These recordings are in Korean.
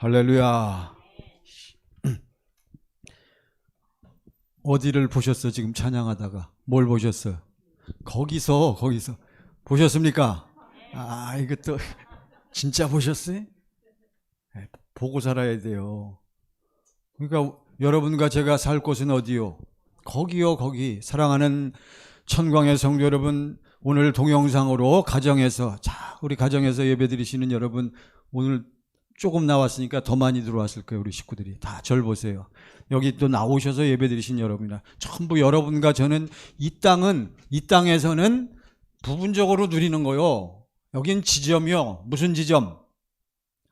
할렐루야. 어디를 보셨어? 지금 찬양하다가 뭘 보셨어요? 거기서 보셨습니까? 아, 이것도 진짜 보셨어요? 네, 보고 살아야 돼요. 그러니까 여러분과 제가 살 곳은 어디요? 거기요, 거기. 사랑하는 천광의 성도 여러분, 오늘 동영상으로 가정에서, 자, 우리 가정에서 예배드리시는 여러분, 오늘 조금 나왔으니까 더 많이 들어왔을 거예요. 우리 식구들이 다 절 보세요. 여기 또 나오셔서 예배드리신 여러분이나 전부 여러분과 저는 이 땅에서는 부분적으로 누리는 거요. 여긴 지점이요. 무슨 지점?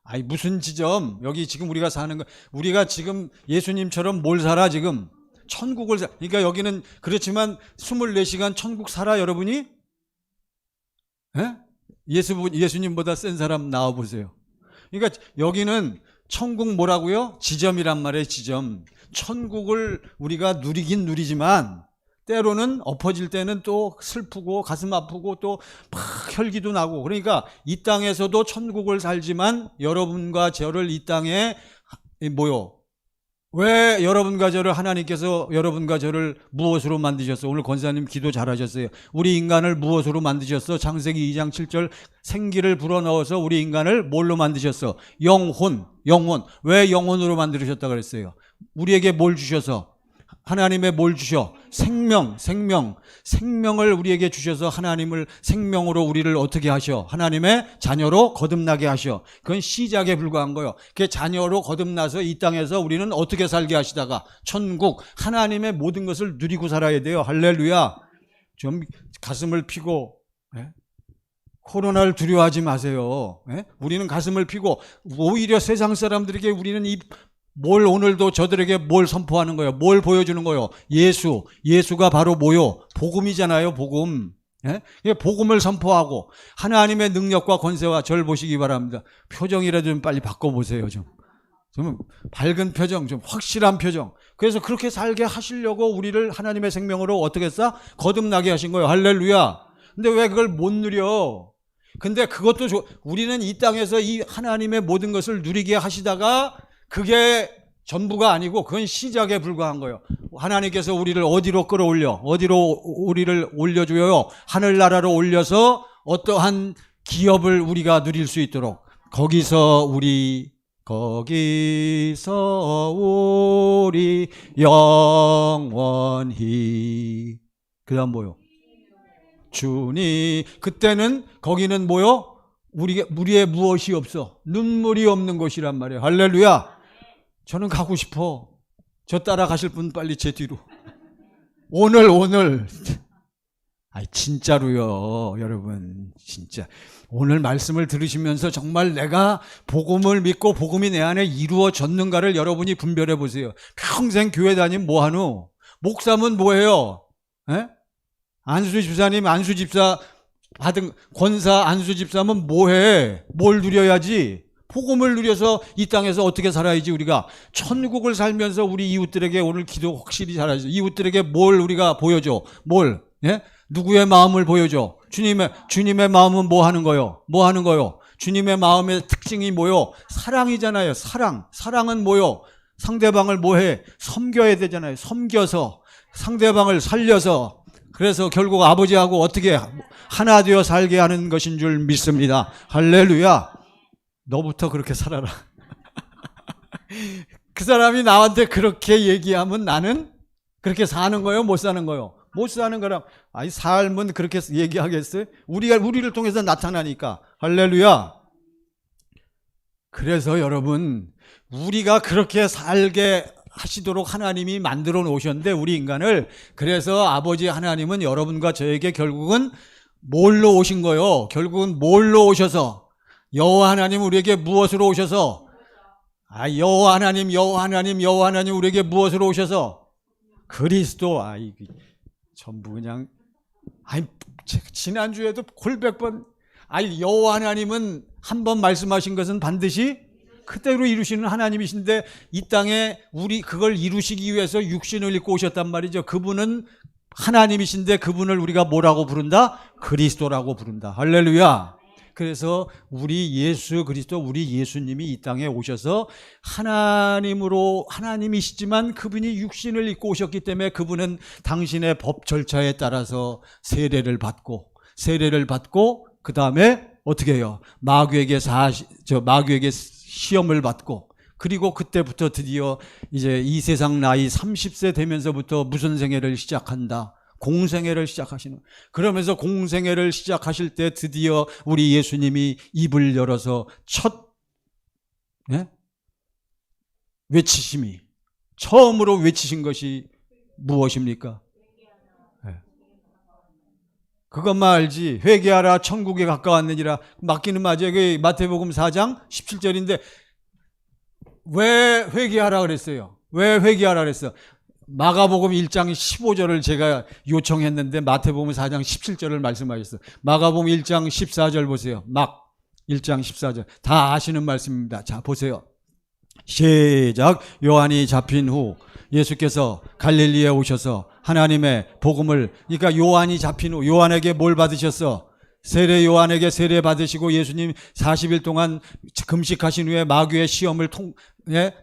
아니 무슨 지점? 여기 지금 우리가 사는 거, 우리가 지금 예수님처럼 뭘 살아 지금? 천국을 살아. 그러니까 여기는 그렇지만 24시간 천국 살아 여러분이? 예? 예수님보다 센 사람 나와 보세요. 그러니까 여기는 천국 뭐라고요? 지점이란 말이에요. 지점. 천국을 우리가 누리긴 누리지만 때로는 엎어질 때는 또 슬프고 가슴 아프고 또 막 혈기도 나고, 그러니까 이 땅에서도 천국을 살지만 여러분과 저를 이 땅에 뭐요? 왜 여러분과 저를 하나님께서 여러분과 저를 무엇으로 만드셨어? 오늘 권사님 기도 잘하셨어요. 우리 인간을 무엇으로 만드셨어? 창세기 2장 7절 생기를 불어넣어서 우리 인간을 뭘로 만드셨어? 영혼. 왜 영혼으로 만드셨다 그랬어요? 우리에게 뭘 주셔서? 하나님의 뭘 주셔? 생명을 우리에게 주셔서 하나님을 생명으로 우리를 어떻게 하셔? 하나님의 자녀로 거듭나게 하셔. 그건 시작에 불과한 거예요. 그 자녀로 거듭나서 이 땅에서 우리는 어떻게 살게 하시다가 천국, 하나님의 모든 것을 누리고 살아야 돼요. 할렐루야. 좀 가슴을 피고, 코로나를 두려워하지 마세요. 우리는 가슴을 피고, 오히려 세상 사람들에게 우리는 뭘 오늘도 저들에게 뭘 선포하는 거예요? 뭘 보여주는 거예요? 예수가 바로 뭐요? 복음이잖아요. 복음. 복음을 선포하고 하나님의 능력과 권세와 절 보시기 바랍니다. 표정이라도 좀 빨리 바꿔보세요. 좀 밝은 표정, 좀 확실한 표정. 그래서 그렇게 살게 하시려고 우리를 하나님의 생명으로 어떻게 했어? 거듭나게 하신 거예요. 할렐루야. 근데 왜 그걸 못 누려? 근데 그것도 우리는 이 땅에서 이 하나님의 모든 것을 누리게 하시다가 그게 전부가 아니고 그건 시작에 불과한 거예요. 하나님께서 우리를 어디로 끌어올려? 어디로 우리를 올려줘요? 하늘나라로 올려서 어떠한 기업을 우리가 누릴 수 있도록 거기서 우리 영원히. 그 다음 뭐요? 주님. 그때는 거기는 뭐요? 우리의 무엇이 없어? 눈물이 없는 곳이란 말이에요. 할렐루야. 저는 가고 싶어. 저 따라가실 분 빨리 제 뒤로. 오늘. 진짜로요. 여러분. 진짜. 오늘 말씀을 들으시면서 정말 내가 복음을 믿고 복음이 내 안에 이루어졌는가를 여러분이 분별해 보세요. 평생 교회 다니면 뭐하노? 목사면 뭐해요? 안수 집사님, 안수 집사 받은 권사, 안수 집사면 뭐해? 뭘 누려야지? 복음을 누려서 이 땅에서 어떻게 살아야지? 우리가 천국을 살면서 우리 이웃들에게 오늘 기도 확실히 잘하죠. 이웃들에게 뭘 우리가 보여줘? 뭘? 누구의 마음을 보여줘? 주님의 마음은 뭐 하는 거요? 주님의 마음의 특징이 뭐요? 사랑이잖아요. 사랑은 뭐요? 상대방을 뭐해? 섬겨야 되잖아요. 섬겨서 상대방을 살려서, 그래서 결국 아버지하고 어떻게 하나 되어 살게 하는 것인 줄 믿습니다. 할렐루야. 너부터 그렇게 살아라. 그 사람이 나한테 그렇게 얘기하면 나는 그렇게 사는 거예요? 못 사는 거예요? 못 사는 거랑, 삶은 그렇게 얘기하겠어요? 우리를 통해서 나타나니까. 할렐루야. 그래서 여러분, 우리가 그렇게 살게 하시도록 하나님이 만들어 놓으셨는데, 우리 인간을. 그래서 아버지 하나님은 여러분과 저에게 결국은 뭘로 오신 거예요? 결국은 뭘로 오셔서? 여호와 하나님 우리에게 무엇으로 오셔서? 여호와 하나님 우리에게 무엇으로 오셔서? 그리스도. 전부 그냥, 지난주에도 골백 번, 여호와 하나님은 한 번 말씀하신 것은 반드시 그대로 이루시는 하나님이신데, 이 땅에 그걸 이루시기 위해서 육신을 입고 오셨단 말이죠. 그분은 하나님이신데 그분을 우리가 뭐라고 부른다? 그리스도라고 부른다. 할렐루야. 그래서 우리 예수 그리스도, 우리 예수님이 이 땅에 오셔서 하나님이시지만 그분이 육신을 입고 오셨기 때문에 그분은 당신의 법 절차에 따라서 세례를 받고 그 다음에 어떻게 해요? 마귀에게 시험을 받고, 그리고 그때부터 드디어 이제 이 세상 나이 30세 되면서부터 무슨 생애를 시작한다? 공생애를 시작하시는. 그러면서 공생애를 시작하실 때 드디어 우리 예수님이 입을 열어서 첫 외치심이, 처음으로 외치신 것이 무엇입니까? 그것만 알지. 회개하라, 천국에 가까웠느니라. 맞기는 맞아요. 그 마태복음 4장 17절인데 왜 회개하라 그랬어요? 왜 회개하라 그랬어요? 마가복음 1장 15절을 제가 요청했는데 마태복음 4장 17절을 말씀하셨어요. 마가복음 1장 14절 보세요. 1장 14절. 다 아시는 말씀입니다. 자, 보세요. 시작. 요한이 잡힌 후 예수께서 갈릴리에 오셔서 하나님의 복음을, 그러니까 요한이 잡힌 후 요한에게 뭘 받으셨어? 세례 요한에게 세례 받으시고 예수님 40일 동안 금식하신 후에 마귀의 시험을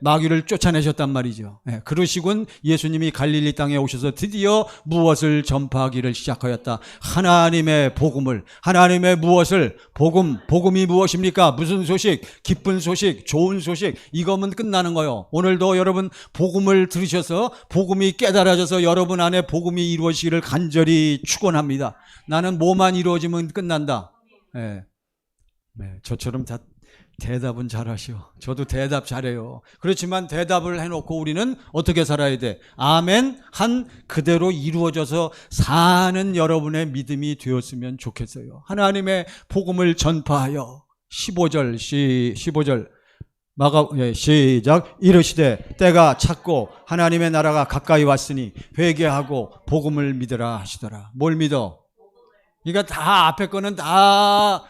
마귀를 쫓아내셨단 말이죠. 그러시군 예수님이 갈릴리 땅에 오셔서 드디어 무엇을 전파하기를 시작하였다? 하나님의 복음을. 하나님의 무엇을? 복음이 무엇입니까? 무슨 소식? 기쁜 소식, 좋은 소식. 이거면 끝나는 거예요. 오늘도 여러분 복음을 들으셔서 복음이 깨달아져서 여러분 안에 복음이 이루어지기를 간절히 축원합니다. 나는 뭐만 이루어지면 끝난다. 저처럼 다 대답은 잘하시오. 저도 대답 잘해요. 그렇지만 대답을 해놓고 우리는 어떻게 살아야 돼? 아멘 한 그대로 이루어져서 사는 여러분의 믿음이 되었으면 좋겠어요. 하나님의 복음을 전파하여 15절 시작. 이르시되 때가 찼고 하나님의 나라가 가까이 왔으니 회개하고 복음을 믿으라 하시더라. 뭘 믿어? 그러니까 다 앞에 거는 다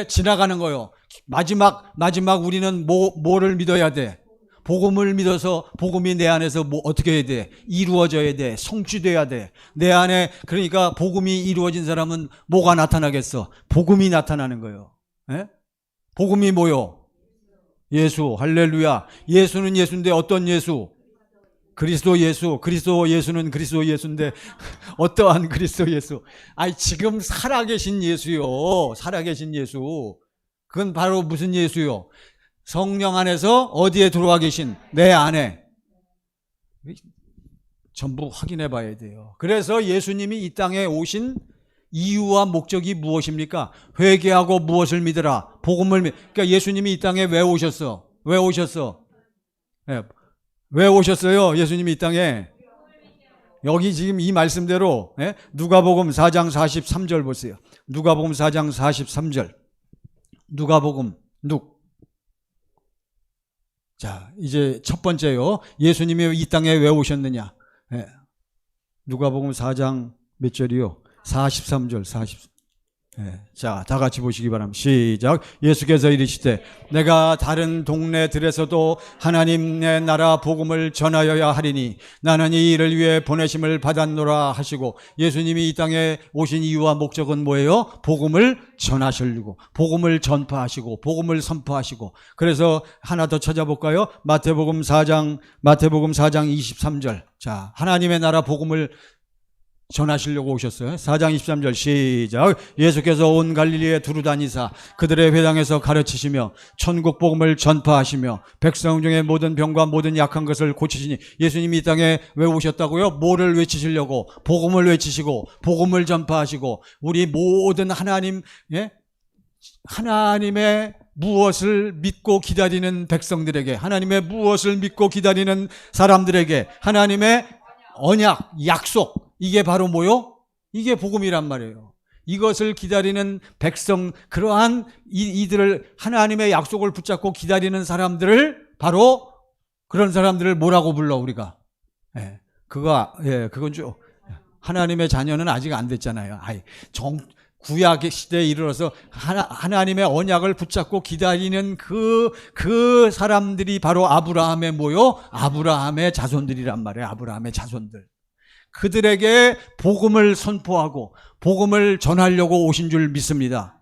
지나가는 거예요. 마지막 우리는 뭐를 믿어야 돼? 복음을 믿어서 복음이 내 안에서 어떻게 해야 돼? 이루어져야 돼. 성취돼야 돼. 내 안에. 그러니까 복음이 이루어진 사람은 뭐가 나타나겠어? 복음이 나타나는 거예요. 복음이 뭐요? 예수. 할렐루야. 예수는 예수인데 어떤 예수? 그리스도 예수. 그리스도 예수는 그리스도 예수인데 어떠한 그리스도 예수? 지금 살아계신 예수요. 살아계신 예수. 그건 바로 무슨 예수요? 성령 안에서 어디에 들어와 계신? 내 안에. 전부 확인해 봐야 돼요. 그래서 예수님이 이 땅에 오신 이유와 목적이 무엇입니까? 회개하고 무엇을 믿으라? 복음을 그러니까 예수님이 이 땅에 왜 오셨어? 왜 오셨어? 왜 오셨어요? 예수님이 이 땅에. 여기 지금 이 말씀대로 누가복음 4장 43절 보세요. 누가복음 4장 43절. 누가복음 자, 이제 첫 번째요. 예수님이 이 땅에 왜 오셨느냐? 누가복음 4장 몇 절이요? 43절. 자, 다 같이 보시기 바랍니다. 시작. 예수께서 이르시되 내가 다른 동네들에서도 하나님의 나라 복음을 전하여야 하리니 나는 이 일을 위해 보내심을 받았노라 하시고, 예수님이 이 땅에 오신 이유와 목적은 뭐예요? 복음을 전하시려고, 복음을 전파하시고 복음을 선포하시고. 그래서 하나 더 찾아볼까요? 마태복음 4장 23절. 자, 하나님의 나라 복음을 전하시려고 오셨어요. 4장 23절 시작. 예수께서 온 갈릴리에 두루 다니사 그들의 회당에서 가르치시며 천국 복음을 전파하시며 백성 중에 모든 병과 모든 약한 것을 고치시니. 예수님이 이 땅에 왜 오셨다고요? 뭐를 외치시려고? 복음을 외치시고 복음을 전파하시고 우리 모든 하나님의 무엇을 믿고 기다리는 백성들에게, 하나님의 무엇을 믿고 기다리는 사람들에게 하나님의 언약, 약속, 이게 바로 뭐요? 이게 복음이란 말이에요. 이것을 기다리는 백성, 그러한 이들을, 하나님의 약속을 붙잡고 기다리는 사람들을, 바로 그런 사람들을 뭐라고 불러 우리가? 그건 좀 하나님의 자녀는 아직 안 됐잖아요. 구약 시대에 이르러서 하나님의 언약을 붙잡고 기다리는 그 사람들이 바로 아브라함의 뭐요? 아브라함의 자손들이란 말이에요. 아브라함의 자손들. 그들에게 복음을 선포하고 복음을 전하려고 오신 줄 믿습니다.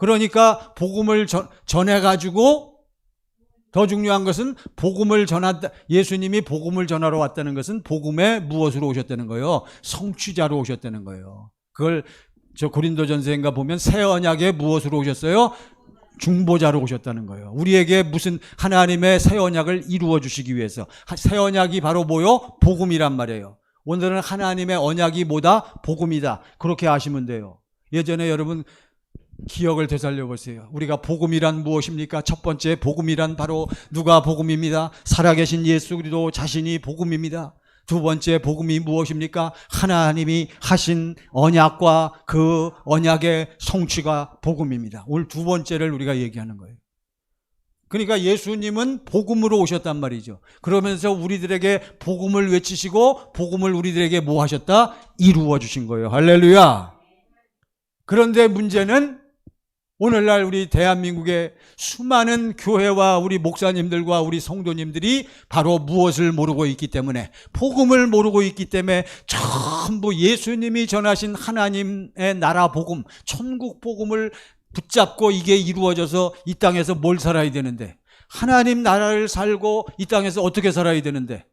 그러니까 복음을 전해가지고 더 중요한 것은 복음을 전한다. 예수님이 복음을 전하러 왔다는 것은 복음의 무엇으로 오셨다는 거예요? 성취자로 오셨다는 거예요. 그걸 저 고린도전서인가 보면 새 언약의 무엇으로 오셨어요? 중보자로 오셨다는 거예요. 우리에게 무슨 하나님의 새 언약을 이루어 주시기 위해서. 새 언약이 바로 뭐요? 복음이란 말이에요. 오늘은 하나님의 언약이 뭐다? 복음이다. 그렇게 아시면 돼요. 예전에 여러분 기억을 되살려 보세요. 우리가 복음이란 무엇입니까? 첫 번째 복음이란 바로 누가 복음입니다. 살아계신 예수 그리스도 자신이 복음입니다. 두 번째 복음이 무엇입니까? 하나님이 하신 언약과 그 언약의 성취가 복음입니다. 오늘 두 번째를 우리가 얘기하는 거예요. 그러니까 예수님은 복음으로 오셨단 말이죠. 그러면서 우리들에게 복음을 외치시고 복음을 우리들에게 뭐 하셨다? 이루어 주신 거예요. 할렐루야. 그런데 문제는 오늘날 우리 대한민국의 수많은 교회와 우리 목사님들과 우리 성도님들이 바로 무엇을 모르고 있기 때문에, 복음을 모르고 있기 때문에 전부 예수님이 전하신 하나님의 나라 복음, 천국 복음을 붙잡고 이게 이루어져서 이 땅에서 뭘 살아야 되는데, 하나님 나라를 살고 이 땅에서 어떻게 살아야 되는데,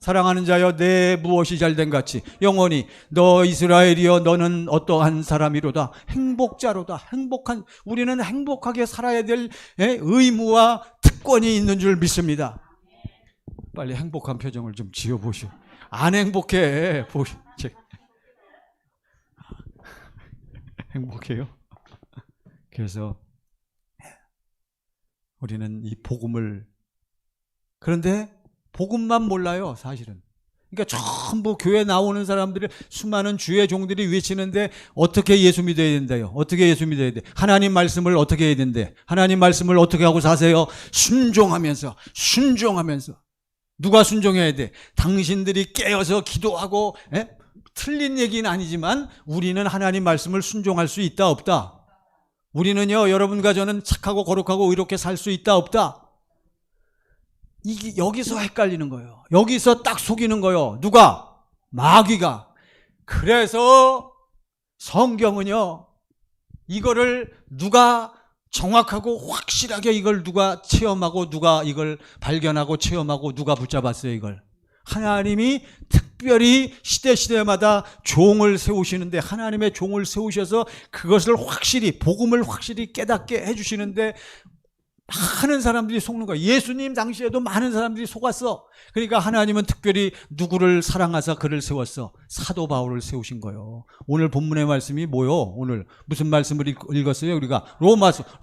사랑하는 자여 내 무엇이 잘된 같이 영원히 너 이스라엘이여 너는 어떠한 사람이로다. 행복자로다. 행복한, 우리는 행복하게 살아야 될 의무와 특권이 있는 줄 믿습니다. 빨리 행복한 표정을 좀 지어보시오. 안 행복해. 행복해요? 그래서 우리는 이 복음을, 그런데 복음만 몰라요, 사실은. 그러니까 전부 교회 나오는 사람들이, 수많은 주의 종들이 외치는데 어떻게 예수 믿어야 된대요? 어떻게 예수 믿어야 돼? 하나님 말씀을 어떻게 해야 된대? 하나님 말씀을 어떻게 하고 사세요? 순종하면서. 누가 순종해야 돼? 당신들이 깨어서 기도하고, 틀린 얘기는 아니지만 우리는 하나님 말씀을 순종할 수 있다, 없다? 우리는요, 여러분과 저는 착하고 거룩하고 이렇게 살 수 있다, 없다? 이게 여기서 헷갈리는 거예요. 여기서 딱 속이는 거예요. 누가? 마귀가. 그래서 성경은요, 이거를 누가 정확하고 확실하게 이걸 누가 체험하고 누가 이걸 발견하고 체험하고 누가 붙잡았어요, 이걸. 하나님이 특별히 시대마다 종을 세우시는데, 하나님의 종을 세우셔서 그것을 확실히, 복음을 확실히 깨닫게 해주시는데 많은 사람들이 속는 거예요. 예수님 당시에도 많은 사람들이 속았어. 그러니까 하나님은 특별히 누구를 사랑하사 그를 세웠어? 사도 바울을 세우신 거예요. 오늘 본문의 말씀이 뭐요? 오늘 무슨 말씀을 읽었어요? 우리가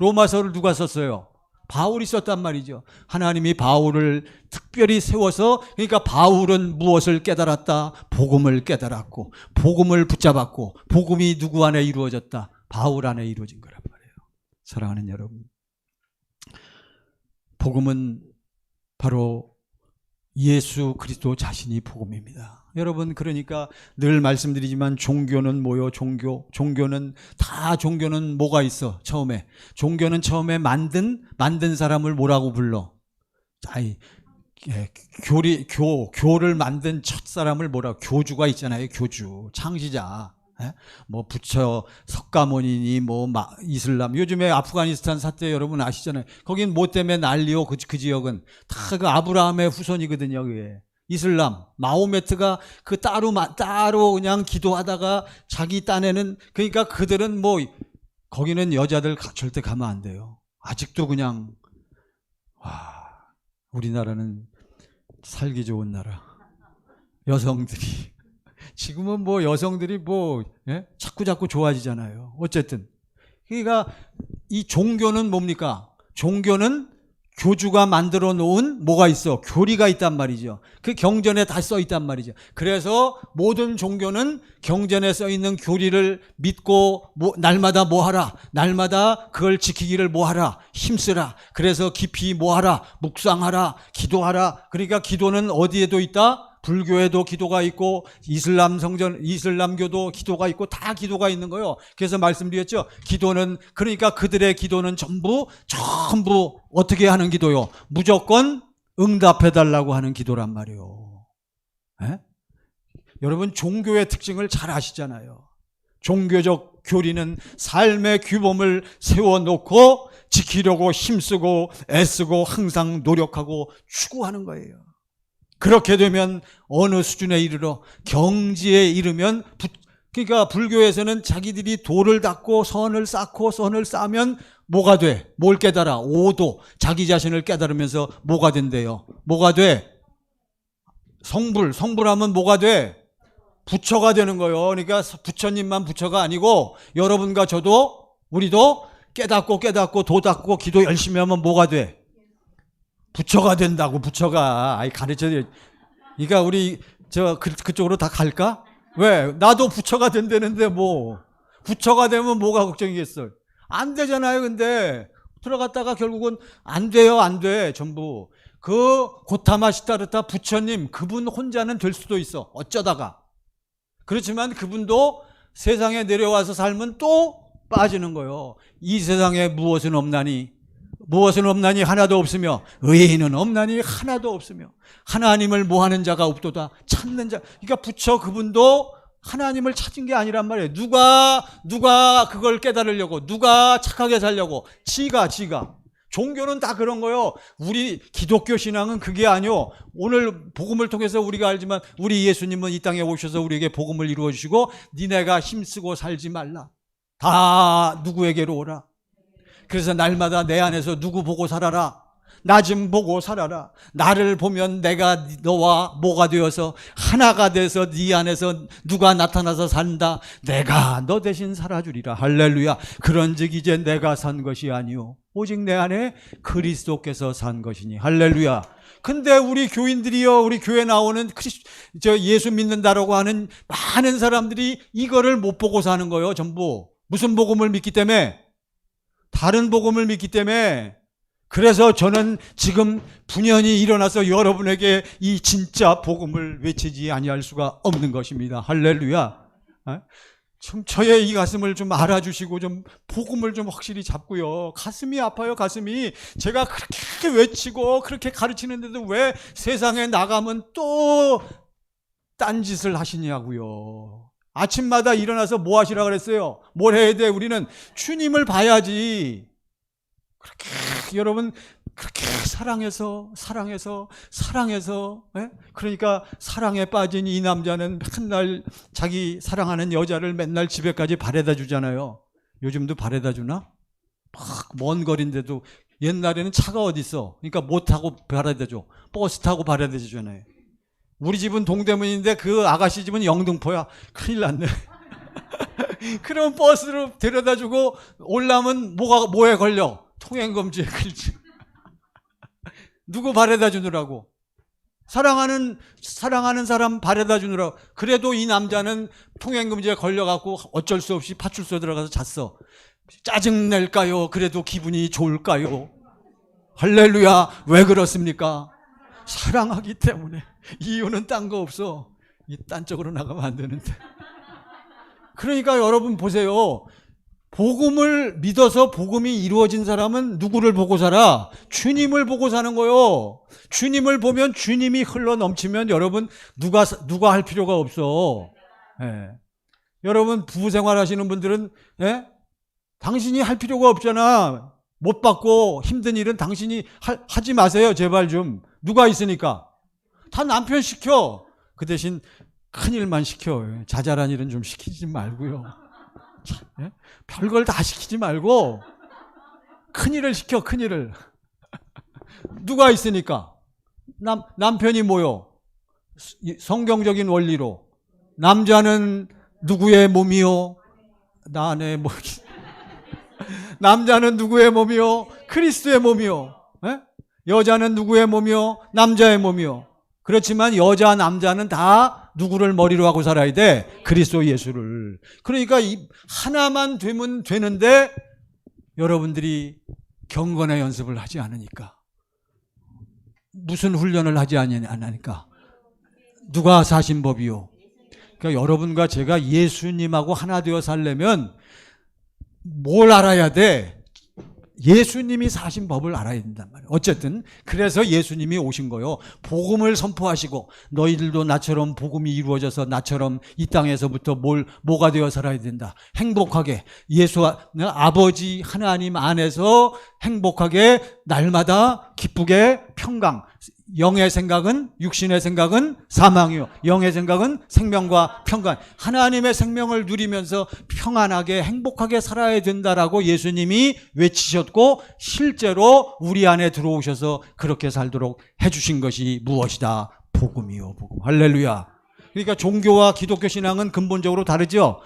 로마서를 누가 썼어요? 바울이 썼단 말이죠. 하나님이 바울을 특별히 세워서, 그러니까 바울은 무엇을 깨달았다? 복음을 깨달았고, 복음을 붙잡았고, 복음이 누구 안에 이루어졌다? 바울 안에 이루어진 거란 말이에요. 사랑하는 여러분, 복음은 바로 예수 그리스도 자신이 복음입니다. 여러분, 그러니까 늘 말씀드리지만 종교는 뭐요? 종교는 뭐가 있어? 종교는 처음에 만든 사람을 뭐라고 불러? 교를 만든 첫 사람을 교주가 있잖아요. 교주, 창시자. 뭐 부처, 석가모니니 뭐 이슬람, 요즘에 아프가니스탄 사태 여러분 아시잖아요. 거긴 뭐 때문에 난리요? 그 지역은 다 그 아브라함의 후손이거든요. 그게 이슬람, 마호메트가 그 따로 그냥 기도하다가 자기 딴에는, 그러니까 그들은 뭐 거기는 여자들 절대 가면 안 돼요. 아직도 그냥, 우리나라는 살기 좋은 나라. 여성들이 지금은 뭐 여성들이 자꾸 좋아지잖아요. 어쨌든. 그러니까 이 종교는 뭡니까? 종교는 교주가 만들어 놓은 뭐가 있어? 교리가 있단 말이죠. 그 경전에 다 써 있단 말이죠. 그래서 모든 종교는 경전에 써 있는 교리를 믿고 날마다 뭐 하라? 날마다 그걸 지키기를 뭐 하라? 힘쓰라. 그래서 깊이 뭐 하라? 묵상하라. 기도하라. 그러니까 기도는 어디에도 있다? 불교에도 기도가 있고, 이슬람교도 기도가 있고, 다 기도가 있는 거예요. 그래서 말씀드렸죠. 기도는, 그러니까 그들의 기도는 전부 어떻게 하는 기도요? 무조건 응답해달라고 하는 기도란 말이에요. 여러분, 종교의 특징을 잘 아시잖아요. 종교적 교리는 삶의 규범을 세워놓고 지키려고 힘쓰고 애쓰고 항상 노력하고 추구하는 거예요. 그렇게 되면 어느 수준에 이르러 경지에 이르면 그러니까 불교에서는 자기들이 도를 닦고 선을 쌓고 선을 쌓으면 뭐가 돼? 뭘 깨달아? 오도. 자기 자신을 깨달으면서 뭐가 된대요? 뭐가 돼? 성불하면 뭐가 돼? 부처가 되는 거예요. 그러니까 부처님만 부처가 아니고 여러분과 저도 우리도 깨닫고 도 닦고 기도 열심히 하면 뭐가 돼? 부처가 된다고. 부처가 가르쳐야. 그러니까 우리 그쪽으로 다 갈까? 왜? 나도 부처가 된다는데 뭐 부처가 되면 뭐가 걱정이겠어요? 안 되잖아요. 근데 들어갔다가 결국은 안 돼요. 안 돼. 전부 그 고타마 시타르타 부처님 그분 혼자는 될 수도 있어. 어쩌다가. 그렇지만 그분도 세상에 내려와서 살면 또 빠지는 거예요. 이 세상에 무엇은 없나니 하나도 없으며 의인은 없나니 하나도 없으며 하나님을 모하는 자가 없도다. 찾는 자. 그러니까 부처 그분도 하나님을 찾은 게 아니란 말이에요. 누가 그걸 깨달으려고, 누가 착하게 살려고, 지가. 종교는 다 그런 거요. 우리 기독교 신앙은 그게 아니요. 오늘 복음을 통해서 우리가 알지만 우리 예수님은 이 땅에 오셔서 우리에게 복음을 이루어 주시고 니네가 힘쓰고 살지 말라. 다 누구에게로 오라. 그래서 날마다 내 안에서 누구 보고 살아라. 나 좀 보고 살아라. 나를 보면 내가 너와 뭐가 되어서 하나가 돼서 네 안에서 누가 나타나서 산다. 내가 너 대신 살아주리라. 할렐루야. 그런즉 이제 내가 산 것이 아니오 오직 내 안에 그리스도께서 산 것이니. 할렐루야. 근데 우리 교인들이요, 우리 교회 나오는 예수 믿는다라고 하는 많은 사람들이 이거를 못 보고 사는 거예요. 전부 무슨 복음을 믿기 때문에? 다른 복음을 믿기 때문에. 그래서 저는 지금 분연히 일어나서 여러분에게 이 진짜 복음을 외치지 아니할 수가 없는 것입니다. 할렐루야. 좀 저의 이 가슴을 좀 알아주시고 좀 복음을 좀 확실히 잡고요. 가슴이 아파요. 가슴이. 제가 그렇게 외치고 그렇게 가르치는데도 왜 세상에 나가면 또 딴짓을 하시냐고요. 아침마다 일어나서 뭐 하시라 그랬어요? 뭘 해야 돼? 우리는 주님을 봐야지. 그렇게 여러분 그렇게 사랑해서 그러니까 사랑에 빠진 이 남자는 맨날 자기 사랑하는 여자를 맨날 집에까지 바래다 주잖아요. 요즘도 바래다 주나? 막 먼 거리인데도. 옛날에는 차가 어디 있어? 그러니까 못 타고 바래다 줘. 버스 타고 바래다 주잖아요. 우리 집은 동대문인데 그 아가씨 집은 영등포야. 큰일 났네. 그럼 버스로 데려다 주고 올라면 뭐에 걸려? 통행금지에 걸지. 누구 바래다 주느라고? 사랑하는 사람 바래다 주느라고. 그래도 이 남자는 통행금지에 걸려갖고 어쩔 수 없이 파출소 들어가서 잤어. 짜증낼까요? 그래도 기분이 좋을까요? 할렐루야. 왜 그렇습니까? 사랑하기 때문에. 이유는 딴 거 없어. 딴 쪽으로 나가면 안 되는데. 그러니까 여러분 보세요. 복음을 믿어서 복음이 이루어진 사람은 누구를 보고 살아? 주님을 보고 사는 거요. 주님을 보면 주님이 흘러 넘치면 여러분 누가 할 필요가 없어. 예. 여러분 부부 생활 하시는 분들은 당신이 할 필요가 없잖아. 못 받고 힘든 일은 당신이 하지 마세요. 제발 좀. 누가 있으니까. 다 남편 시켜. 그 대신 큰 일만 시켜. 자잘한 일은 좀 시키지 말고요. 별걸 다 시키지 말고 큰일을 시켜. 큰일을. 누가 있으니까. 남편이 뭐요? 성경적인 원리로 남자는 누구의 몸이요? 나 안에 뭐 남자는 누구의 몸이요? 그리스도의 몸이요. 여자는 누구의 몸이요? 남자의 몸이요. 그렇지만 여자 남자는 다 누구를 머리로 하고 살아야 돼? 그리스도 예수를. 그러니까 하나만 되면 되는데 여러분들이 경건의 연습을 하지 않으니까. 무슨 훈련을 하지 않으니까. 누가 사신 법이요? 그러니까 여러분과 제가 예수님하고 하나 되어 살려면 뭘 알아야 돼? 예수님이 사신 법을 알아야 된단 말이에요. 어쨌든 그래서 예수님이 오신 거요. 복음을 선포하시고 너희들도 나처럼 복음이 이루어져서 나처럼 이 땅에서부터 뭐가 되어 살아야 된다. 행복하게 아버지 하나님 안에서 행복하게 날마다 기쁘게 평강. 영의 생각은 육신의 생각은 사망이요 영의 생각은 생명과 평강. 하나님의 생명을 누리면서 평안하게 행복하게 살아야 된다라고 예수님이 외치셨고 실제로 우리 안에 들어오셔서 그렇게 살도록 해주신 것이 무엇이다? 복음이요 복음. 할렐루야. 그러니까 종교와 기독교 신앙은 근본적으로 다르죠.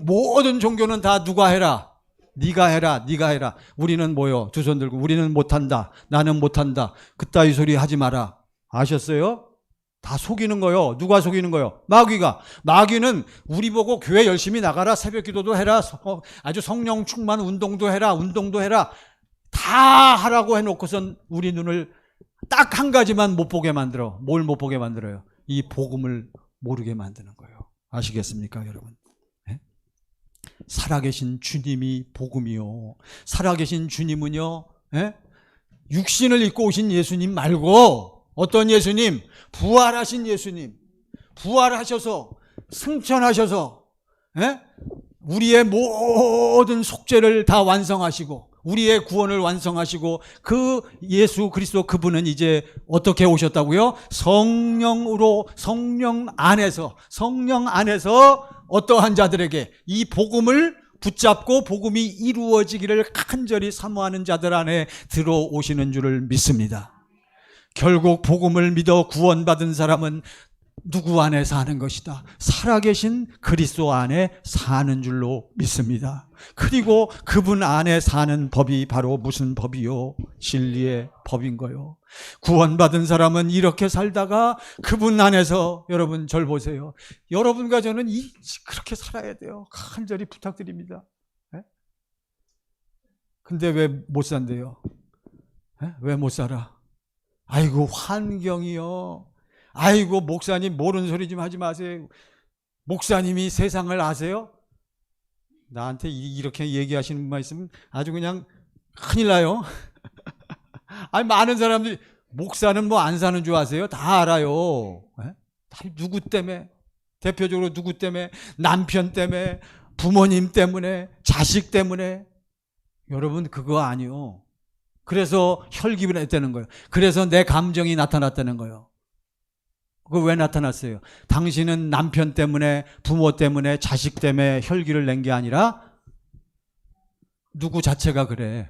모든 종교는 다 누가 해라? 네가 해라, 네가 해라. 우리는 뭐요? 두 손 들고 우리는 못한다. 나는 못한다. 그따위 소리 하지 마라. 아셨어요? 다 속이는 거요. 누가 속이는 거요? 마귀가. 마귀는 우리 보고 교회 열심히 나가라. 새벽 기도도 해라. 아주 성령 충만 운동도 해라. 운동도 해라. 다 하라고 해놓고선 우리 눈을 딱 한 가지만 못 보게 만들어. 뭘 못 보게 만들어요? 이 복음을 모르게 만드는 거예요. 아시겠습니까, 여러분? 살아계신 주님이 복음이요. 살아계신 주님은요, 육신을 입고 오신 예수님 말고 어떤 예수님? 부활하신 예수님. 부활하셔서 승천하셔서 우리의 모든 속죄를 다 완성하시고 우리의 구원을 완성하시고 그 예수 그리스도 그분은 이제 어떻게 오셨다고요? 성령으로 성령 안에서 어떠한 자들에게 이 복음을 붙잡고 복음이 이루어지기를 간절히 사모하는 자들 안에 들어오시는 줄을 믿습니다. 결국 복음을 믿어 구원받은 사람은 누구 안에 사는 것이다? 살아계신 그리스도 안에 사는 줄로 믿습니다. 그리고 그분 안에 사는 법이 바로 무슨 법이요? 진리의 법인 거요. 구원받은 사람은 이렇게 살다가 그분 안에서 여러분 절 보세요. 여러분과 저는 그렇게 살아야 돼요. 간절히 부탁드립니다. 근데 왜 못 산대요? 왜 못 살아? 아이고 환경이요. 아이고 목사님 모르는 소리 좀 하지 마세요. 목사님이 세상을 아세요? 나한테 이렇게 얘기하시는 분만 있으면 아주 그냥 큰일 나요. 아니 많은 사람들이 목사는 뭐 안 사는 줄 아세요? 다 알아요. 다 누구 때문에? 대표적으로 누구 때문에? 남편 때문에, 부모님 때문에, 자식 때문에. 여러분 그거 아니요. 그래서 혈기가 났다는 거예요. 그래서 내 감정이 나타났다는 거예요. 그거 왜 나타났어요? 당신은 남편 때문에, 부모 때문에, 자식 때문에 혈기를 낸 게 아니라 누구 자체가 그래.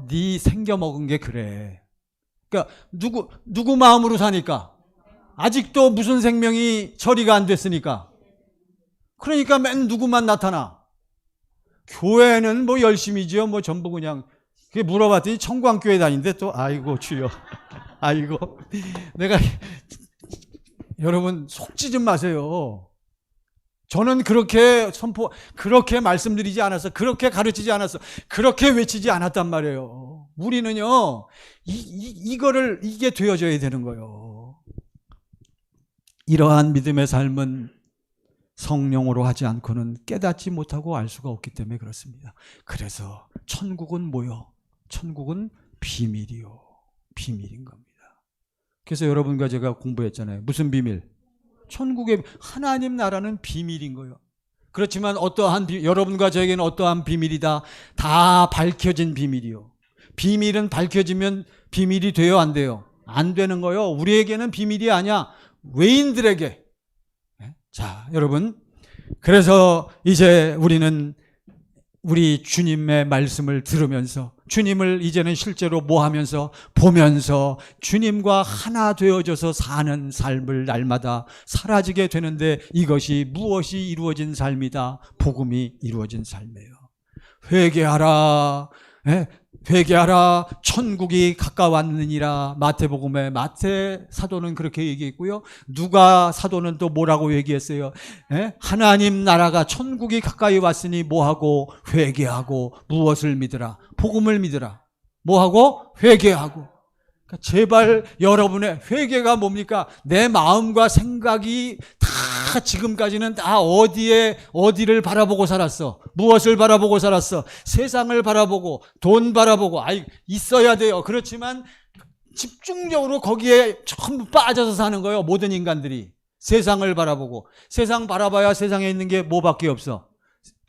네 생겨먹은 게 그래. 그러니까 누구 마음으로 사니까? 아직도 무슨 생명이 처리가 안 됐으니까. 그러니까 맨 누구만 나타나. 교회는 뭐 열심히지요. 뭐 전부 그냥 그게 물어봤더니 청광교회 다니는데 또 아이고 주여. 아이고 내가 여러분 속지 좀 마세요. 저는 그렇게 말씀드리지 않았어. 그렇게 가르치지 않았어. 그렇게 외치지 않았단 말이에요. 우리는요, 이게 되어져야 되는 거예요. 이러한 믿음의 삶은 성령으로 하지 않고는 깨닫지 못하고 알 수가 없기 때문에 그렇습니다. 그래서 천국은 뭐요? 천국은 비밀이요. 비밀인 겁니다. 그래서 여러분과 제가 공부했잖아요. 무슨 비밀? 천국의 하나님 나라는 비밀인 거예요. 그렇지만 여러분과 저에게는 어떠한 비밀이다? 다 밝혀진 비밀이요. 비밀은 밝혀지면 비밀이 돼요, 안 돼요? 안 되는 거예요. 우리에게는 비밀이 아니야. 외인들에게. 자, 여러분. 그래서 이제 우리는 우리 주님의 말씀을 들으면서 주님을 이제는 실제로 모하면서 보면서 주님과 하나 되어져서 사는 삶을 날마다 사라지게 되는데 이것이 무엇이 이루어진 삶이다? 복음이 이루어진 삶이에요. 회개하라. 회개하라. 천국이 가까웠느니라. 마태복음에 마태 사도는 그렇게 얘기했고요. 누가 사도는 또 뭐라고 얘기했어요? 하나님 나라가 천국이 가까이 왔으니 뭐하고? 회개하고 무엇을 믿으라? 복음을 믿으라. 뭐하고? 회개하고. 제발 여러분의 회개가 뭡니까? 내 마음과 생각이 다 지금까지는 다 어디를 바라보고 살았어? 무엇을 바라보고 살았어? 세상을 바라보고 돈 바라보고 있어야 돼요. 그렇지만 집중적으로 거기에 전부 빠져서 사는 거예요. 모든 인간들이 세상을 바라보고, 세상 바라봐야 세상에 있는 게 뭐밖에 없어?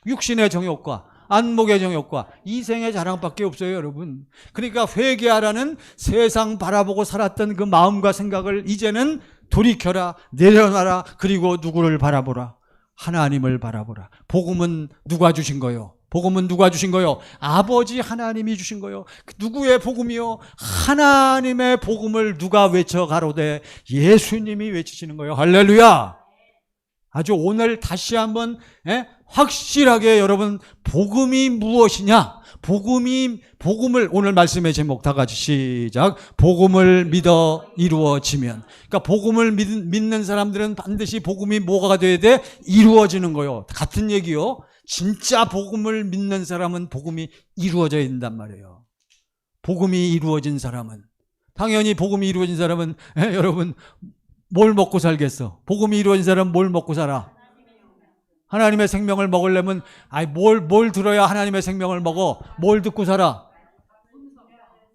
육신의 정욕과 안목의 정욕과 이생의 자랑밖에 없어요, 여러분. 그러니까 회개하라는 세상 바라보고 살았던 그 마음과 생각을 이제는 돌이켜라, 내려놔라. 그리고 누구를 바라보라? 하나님을 바라보라. 복음은 누가 주신 거요? 복음은 누가 주신 거요? 아버지 하나님이 주신 거요. 누구의 복음이요? 하나님의 복음을 누가 외쳐 가로되 예수님이 외치시는 거요. 할렐루야. 아주 오늘 다시 한번 확실하게 여러분, 복음이 무엇이냐? 복음을, 오늘 말씀의 제목 다 같이 시작. 복음을 믿어 이루어지면. 그러니까 복음을 믿는 사람들은 반드시 복음이 뭐가 돼야 돼? 이루어지는 거요. 같은 얘기요. 진짜 복음을 믿는 사람은 복음이 이루어져야 된단 말이에요. 복음이 이루어진 사람은, 당연히 복음이 이루어진 사람은 여러분 뭘 먹고 살겠어? 복음이 이루어진 사람은 뭘 먹고 살아? 하나님의 생명을 먹으려면 뭘 들어야 하나님의 생명을 먹어? 뭘 듣고 살아?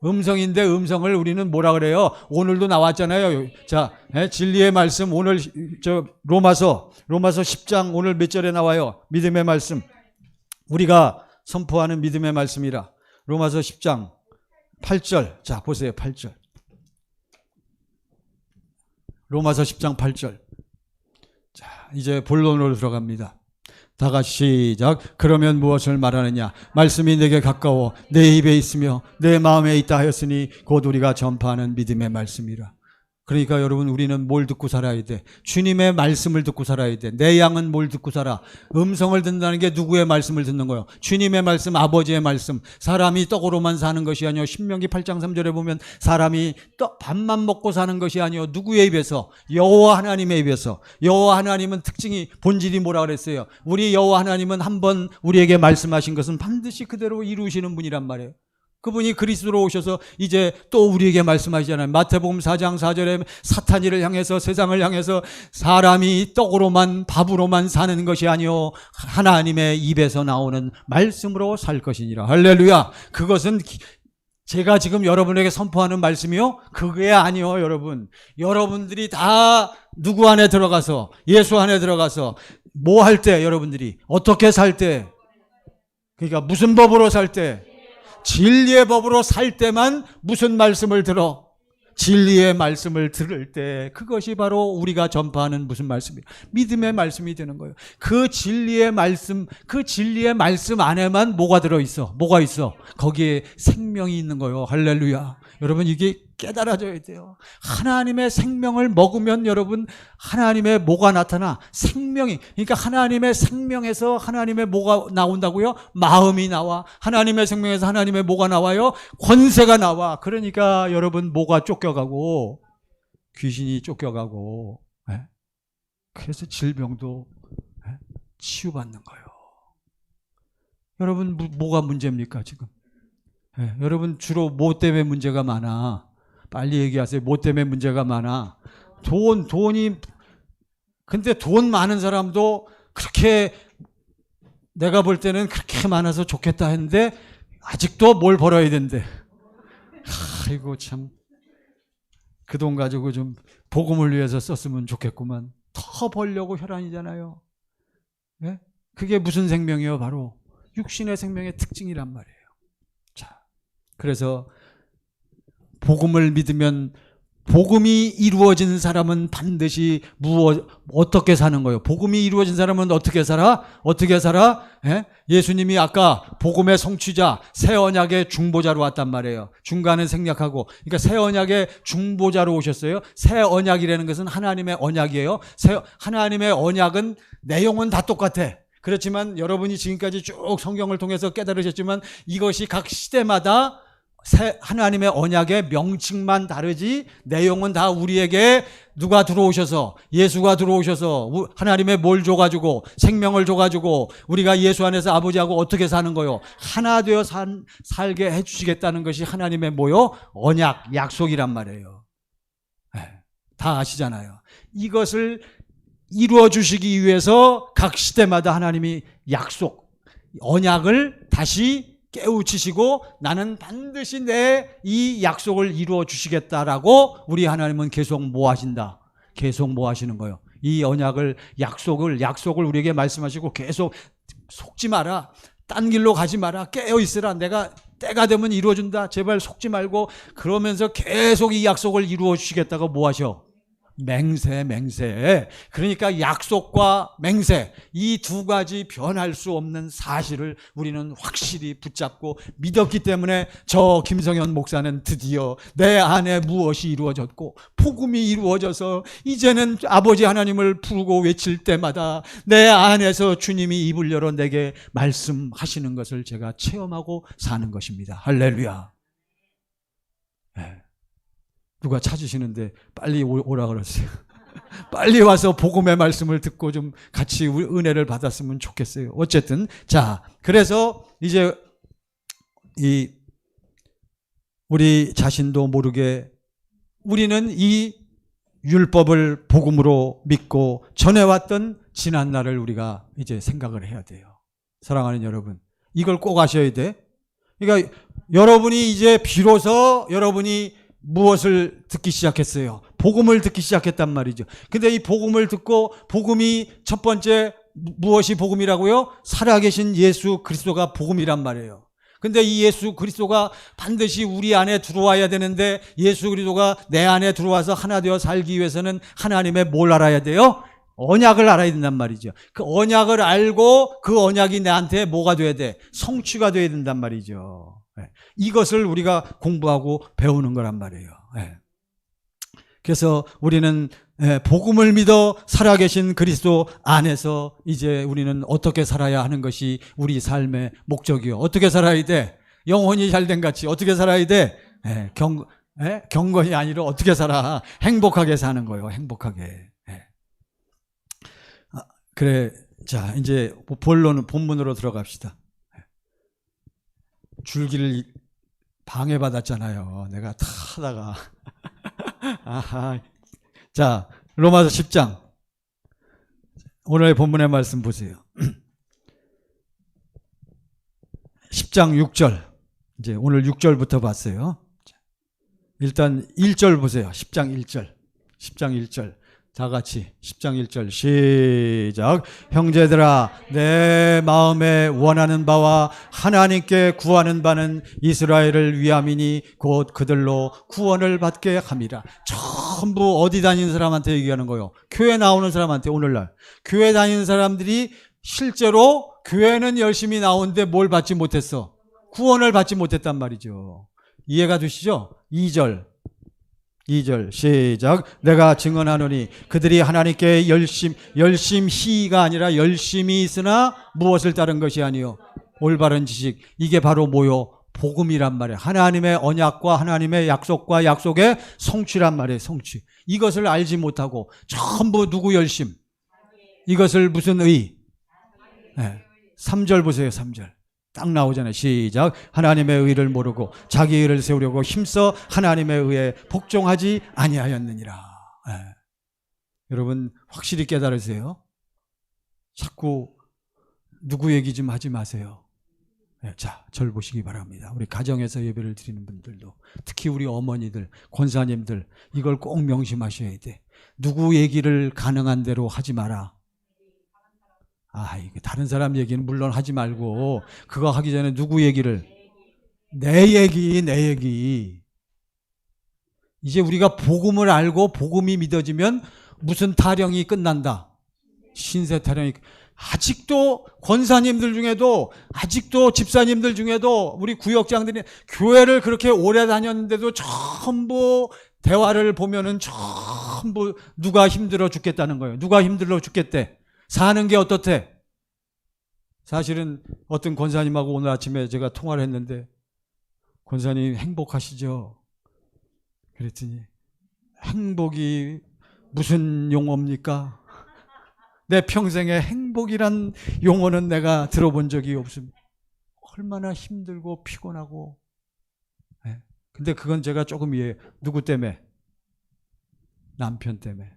음성인데 음성을 우리는 뭐라 그래요? 오늘도 나왔잖아요. 자, 진리의 말씀 오늘 로마서 10장 오늘 몇 절에 나와요? 믿음의 말씀. 우리가 선포하는 믿음의 말씀이라. 로마서 10장 8절. 자, 보세요. 8절. 로마서 10장 8절. 자, 이제 본론으로 들어갑니다. 다 같이 시작. 그러면 무엇을 말하느냐? 말씀이 내게 가까워 내 입에 있으며 내 마음에 있다 하였으니 곧 우리가 전파하는 믿음의 말씀이라. 그러니까 여러분, 우리는 뭘 듣고 살아야 돼? 주님의 말씀을 듣고 살아야 돼. 내 양은 뭘 듣고 살아? 음성을 듣는다는 게 누구의 말씀을 듣는 거예요? 주님의 말씀, 아버지의 말씀. 사람이 떡으로만 사는 것이 아니요, 신명기 8장 3절에 보면 사람이 밥만 먹고 사는 것이 아니요, 누구의 입에서? 여호와 하나님의 입에서. 여호와 하나님은 특징이, 본질이 뭐라 그랬어요? 우리 여호와 하나님은 한번 우리에게 말씀하신 것은 반드시 그대로 이루시는 분이란 말이에요. 그분이 그리스도로 오셔서 이제 또 우리에게 말씀하시잖아요. 마태복음 4장 4절에 사탄이를 향해서, 세상을 향해서 사람이 떡으로만, 밥으로만 사는 것이 아니요 하나님의 입에서 나오는 말씀으로 살 것이니라. 할렐루야. 그것은 제가 지금 여러분에게 선포하는 말씀이요? 그게 아니요, 여러분. 여러분들이 다 누구 안에 들어가서, 예수 안에 들어가서 뭐 할 때, 여러분들이 어떻게 살 때, 그러니까 무슨 법으로 살 때, 진리의 법으로 살 때만 무슨 말씀을 들어? 진리의 말씀을 들을 때, 그것이 바로 우리가 전파하는 무슨 말씀이에요? 믿음의 말씀이 되는 거예요. 그 진리의 말씀 안에만 뭐가 들어있어? 뭐가 있어? 거기에 생명이 있는 거예요. 할렐루야. 여러분, 이게 깨달아져야 돼요. 하나님의 생명을 먹으면 여러분, 하나님의 뭐가 나타나? 생명이. 그러니까 하나님의 생명에서 하나님의 뭐가 나온다고요? 마음이 나와. 하나님의 생명에서 하나님의 뭐가 나와요? 권세가 나와. 그러니까 여러분, 뭐가 쫓겨가고, 귀신이 쫓겨가고, 그래서 질병도 치유받는 거예요. 여러분, 뭐가 문제입니까 지금? 여러분, 주로 뭐 때문에 문제가 많아? 빨리 얘기하세요. 뭐 때문에 문제가 많아? 돈이, 근데 돈 많은 사람도 그렇게, 내가 볼 때는 그렇게 많아서 좋겠다 했는데 아직도 뭘 벌어야 된대. 아이고 참, 그 돈 가지고 좀 복음을 위해서 썼으면 좋겠구만. 더 벌려고 혈안이잖아요. 그게 무슨 생명이요? 바로 육신의 생명의 특징이란 말이에요. 자, 그래서 복음을 믿으면, 복음이 이루어진 사람은 반드시 어떻게 사는 거예요? 복음이 이루어진 사람은 어떻게 살아? 어떻게 살아? 예수님이 아까 복음의 성취자, 새 언약의 중보자로 왔단 말이에요. 중간은 생략하고. 그러니까 새 언약의 중보자로 오셨어요. 새 언약이라는 것은 하나님의 언약이에요. 하나님의 언약은 내용은 다 똑같아. 그렇지만 여러분이 지금까지 쭉 성경을 통해서 깨달으셨지만 이것이 각 시대마다 하나님의 언약의 명칭만 다르지 내용은 다 우리에게 누가 들어오셔서, 예수가 들어오셔서 하나님의 뭘 줘가지고, 생명을 줘가지고 우리가 예수 안에서 아버지하고 어떻게 사는 거요? 하나 되어 살게 해주시겠다는 것이 하나님의 뭐요? 언약, 약속이란 말이에요. 다 아시잖아요. 이것을 이루어 주시기 위해서 각 시대마다 하나님이 약속, 언약을 다시 깨우치시고 나는 반드시 내 이 약속을 이루어 주시겠다라고 우리 하나님은 계속 뭐 하신다? 계속 뭐 하시는 거예요? 이 언약을, 약속을 우리에게 말씀하시고 계속 속지 마라. 딴 길로 가지 마라. 깨어 있으라. 내가 때가 되면 이루어 준다. 제발 속지 말고. 그러면서 계속 이 약속을 이루어 주시겠다고 뭐 하셔? 맹세. 그러니까 약속과 맹세, 이 두 가지 변할 수 없는 사실을 우리는 확실히 붙잡고 믿었기 때문에 저 김성현 목사는 드디어 내 안에 무엇이 이루어졌고 복음이 이루어져서 이제는 아버지 하나님을 부르고 외칠 때마다 내 안에서 주님이 입을 열어 내게 말씀하시는 것을 제가 체험하고 사는 것입니다. 할렐루야. 누가 찾으시는데 빨리 오라 그러세요. 빨리 와서 복음의 말씀을 듣고 좀 같이 은혜를 받았으면 좋겠어요. 어쨌든 자, 그래서 이제 우리 자신도 모르게 우리는 이 율법을 복음으로 믿고 전해왔던 지난 날을 우리가 이제 생각을 해야 돼요. 사랑하는 여러분, 이걸 꼭 아셔야 돼. 그러니까 여러분이 이제 비로소 여러분이 무엇을 듣기 시작했어요? 복음을 듣기 시작했단 말이죠. 근데 이 복음을 듣고, 복음이 첫 번째 무엇이 복음이라고요? 살아계신 예수 그리스도가 복음이란 말이에요. 근데 이 예수 그리스도가 반드시 우리 안에 들어와야 되는데, 예수 그리스도가 내 안에 들어와서 하나 되어 살기 위해서는 하나님의 뭘 알아야 돼요? 언약을 알아야 된단 말이죠. 그 언약을 알고 그 언약이 나한테 뭐가 돼야 돼? 성취가 돼야 된단 말이죠. 이것을 우리가 공부하고 배우는 거란 말이에요. 그래서 우리는 복음을 믿어 살아계신 그리스도 안에서 이제 우리는 어떻게 살아야 하는 것이 우리 삶의 목적이요. 어떻게 살아야 돼? 영혼이 잘된 같이 어떻게 살아야 돼? 경건이 아니라 어떻게 살아? 행복하게 사는 거예요. 행복하게. 그래, 자 이제 본문으로 들어갑시다. 줄기를 방해받았잖아요. 내가 다 하다가. 아하. 자, 로마서 10장. 오늘의 본문의 말씀 보세요. 10장 6절. 이제 오늘 6절부터 봤어요. 일단 1절 보세요. 10장 1절. 10장 1절. 다 같이 10장 1절 시작. 형제들아, 내 마음에 원하는 바와 하나님께 구하는 바는 이스라엘을 위함이니 곧 그들로 구원을 받게 함이라. 전부 어디 다니는 사람한테 얘기하는 거예요? 교회 나오는 사람한테. 오늘날 교회 다니는 사람들이 실제로 교회는 열심히 나오는데 뭘 받지 못했어? 구원을 받지 못했단 말이죠. 이해가 되시죠? 2절 시작. 내가 증언하노니 그들이 하나님께 열심히가 아니라 열심히 있으나 무엇을 따른 것이 아니요 올바른 지식. 이게 바로 뭐요? 복음이란 말이에요. 하나님의 언약과 하나님의 약속과 약속의 성취란 말이에요. 성취. 이것을 알지 못하고 전부 누구 열심? 이것을 무슨 의? 3절 보세요. 3절. 딱 나오잖아요. 시작. 하나님의 의를 모르고 자기 의를 세우려고 힘써 하나님의 의에 복종하지 아니하였느니라. 여러분 확실히 깨달으세요. 자꾸 누구 얘기 좀 하지 마세요. 자, 절 보시기 바랍니다. 우리 가정에서 예배를 드리는 분들도, 특히 우리 어머니들, 권사님들, 이걸 꼭 명심하셔야 돼. 누구 얘기를 가능한 대로 하지 마라. 이거 다른 사람 얘기는 물론 하지 말고, 그거 하기 전에 누구 얘기를? 내 얘기. 이제 우리가 복음을 알고 복음이 믿어지면 무슨 타령이 끝난다? 신세 타령이. 아직도 권사님들 중에도, 아직도 집사님들 중에도, 우리 구역장들이 교회를 그렇게 오래 다녔는데도 전부 대화를 보면은 전부 누가 힘들어 죽겠다는 거예요. 누가 힘들어 죽겠대? 사는 게 어떻대? 사실은 어떤 권사님하고 오늘 아침에 제가 통화를 했는데, 권사님 행복하시죠? 그랬더니 행복이 무슨 용어입니까? 내 평생에 행복이란 용어는 내가 들어본 적이 없습니다. 얼마나 힘들고 피곤하고. 네. 근데 그건 제가 조금 이해해요. 누구 때문에? 남편 때문에.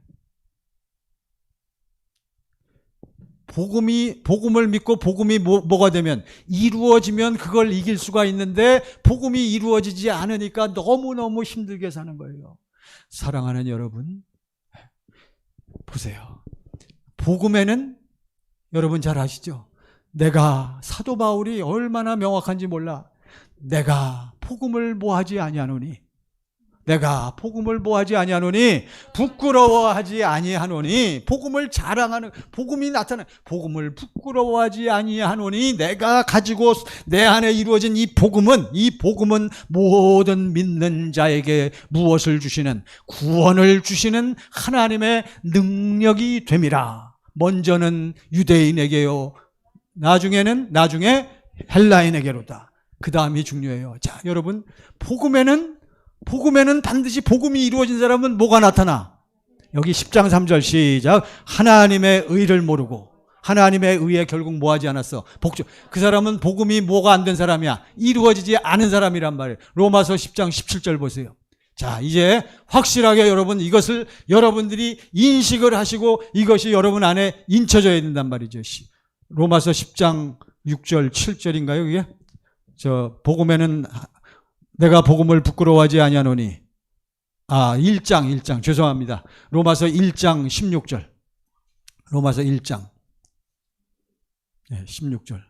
복음을 믿고 복음이 뭐가 되면, 이루어지면 그걸 이길 수가 있는데 복음이 이루어지지 않으니까 너무너무 힘들게 사는 거예요. 사랑하는 여러분, 보세요. 복음에는 여러분 잘 아시죠? 내가, 사도 바울이 얼마나 명확한지 몰라. 내가 복음을 뭐하지 아니하노니, 내가 복음을 뭐하지 아니하노니, 부끄러워하지 아니하노니, 복음을 자랑하는, 복음이 나타나, 복음을 부끄러워하지 아니하노니, 내가 가지고 내 안에 이루어진 이 복음은 모든 믿는 자에게 무엇을 주시는, 구원을 주시는 하나님의 능력이 됨이라. 먼저는 유대인에게요, 나중에 헬라인에게로다. 그 다음이 중요해요. 자, 여러분, 복음에는 반드시 복음이 이루어진 사람은 뭐가 나타나? 여기 10장 3절 시작. 하나님의 의를 모르고, 하나님의 의에 결국 뭐하지 않았어? 그 사람은 복음이 뭐가 안 된 사람이야? 이루어지지 않은 사람이란 말이에요. 로마서 10장 17절 보세요. 자, 이제 확실하게 여러분, 이것을 여러분들이 인식을 하시고 이것이 여러분 안에 인쳐져야 된단 말이죠. 로마서 10장 6절 7절인가요 그게? 복음에는 내가 복음을 부끄러워하지 아니하노니. 1장 죄송합니다. 로마서 1장 16절. 로마서 1장 16절.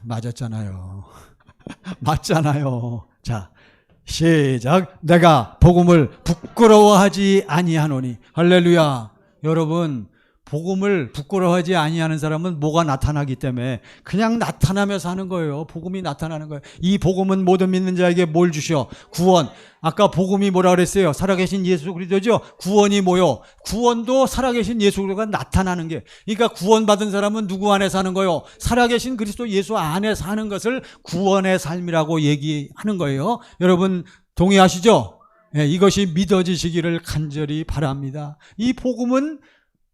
맞았잖아요. 맞잖아요. 자, 시작. 내가 복음을 부끄러워하지 아니하노니. 할렐루야. 여러분, 복음을 부끄러워하지 아니하는 사람은 뭐가 나타나기 때문에 그냥 나타나며 사는 거예요. 복음이 나타나는 거예요. 이 복음은 모든 믿는 자에게 뭘 주셔? 구원. 아까 복음이 뭐라 그랬어요? 살아계신 예수 그리스도죠. 구원이 뭐요? 구원도 살아계신 예수 그리스도가 나타나는 게. 그러니까 구원받은 사람은 누구 안에 사는 거요? 살아계신 그리스도 예수 안에 사는 것을 구원의 삶이라고 얘기하는 거예요. 여러분 동의하시죠? 네, 이것이 믿어지시기를 간절히 바랍니다. 이 복음은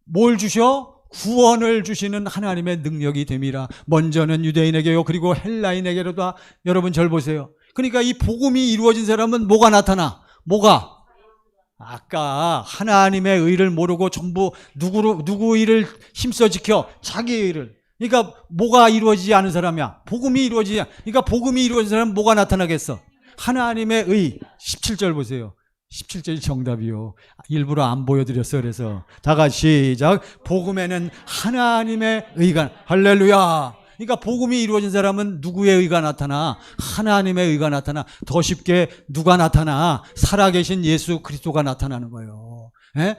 뭘 주셔? 구원을 주시는 하나님의 능력이 됨이라. 먼저는 유대인에게요, 그리고 헬라인에게로다. 여러분 절 보세요. 그러니까 이 복음이 이루어진 사람은 뭐가 나타나? 뭐가? 아까 하나님의 의를 모르고 전부 누구 의를 힘써 지켜? 자기 의를. 그러니까 뭐가 이루어지지 않은 사람이야? 복음이 이루어지지 않아. 그러니까 복음이 이루어진 사람은 뭐가 나타나겠어? 하나님의 의. 17절 보세요. 17절이 정답이요. 일부러 안 보여드렸어. 그래서 다 같이 시작. 복음에는 하나님의 의가. 할렐루야. 그러니까 복음이 이루어진 사람은 누구의 의가 나타나? 하나님의 의가 나타나. 더 쉽게 누가 나타나? 살아계신 예수 그리스도가 나타나는 거예요. 예?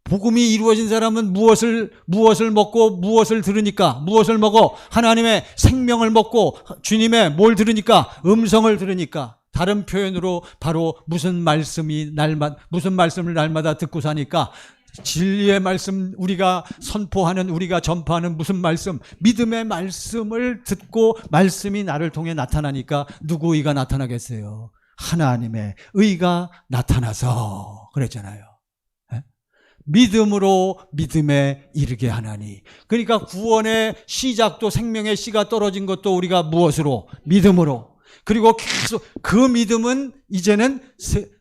복음이 이루어진 사람은 무엇을 먹고 무엇을 들으니까? 무엇을 먹어? 하나님의 생명을 먹고 주님의 뭘 들으니까? 음성을 들으니까. 다른 표현으로 바로 무슨 말씀을 날마다 듣고 사니까? 진리의 말씀, 우리가 선포하는, 우리가 전파하는 무슨 말씀? 믿음의 말씀을 듣고 말씀이 나를 통해 나타나니까 누구 의가 나타나겠어요? 하나님의 의가 나타나서 그랬잖아요. 믿음으로 믿음에 이르게 하나니. 그러니까 구원의 시작도, 생명의 씨가 떨어진 것도 우리가 무엇으로? 믿음으로. 그리고 계속 그 믿음은 이제는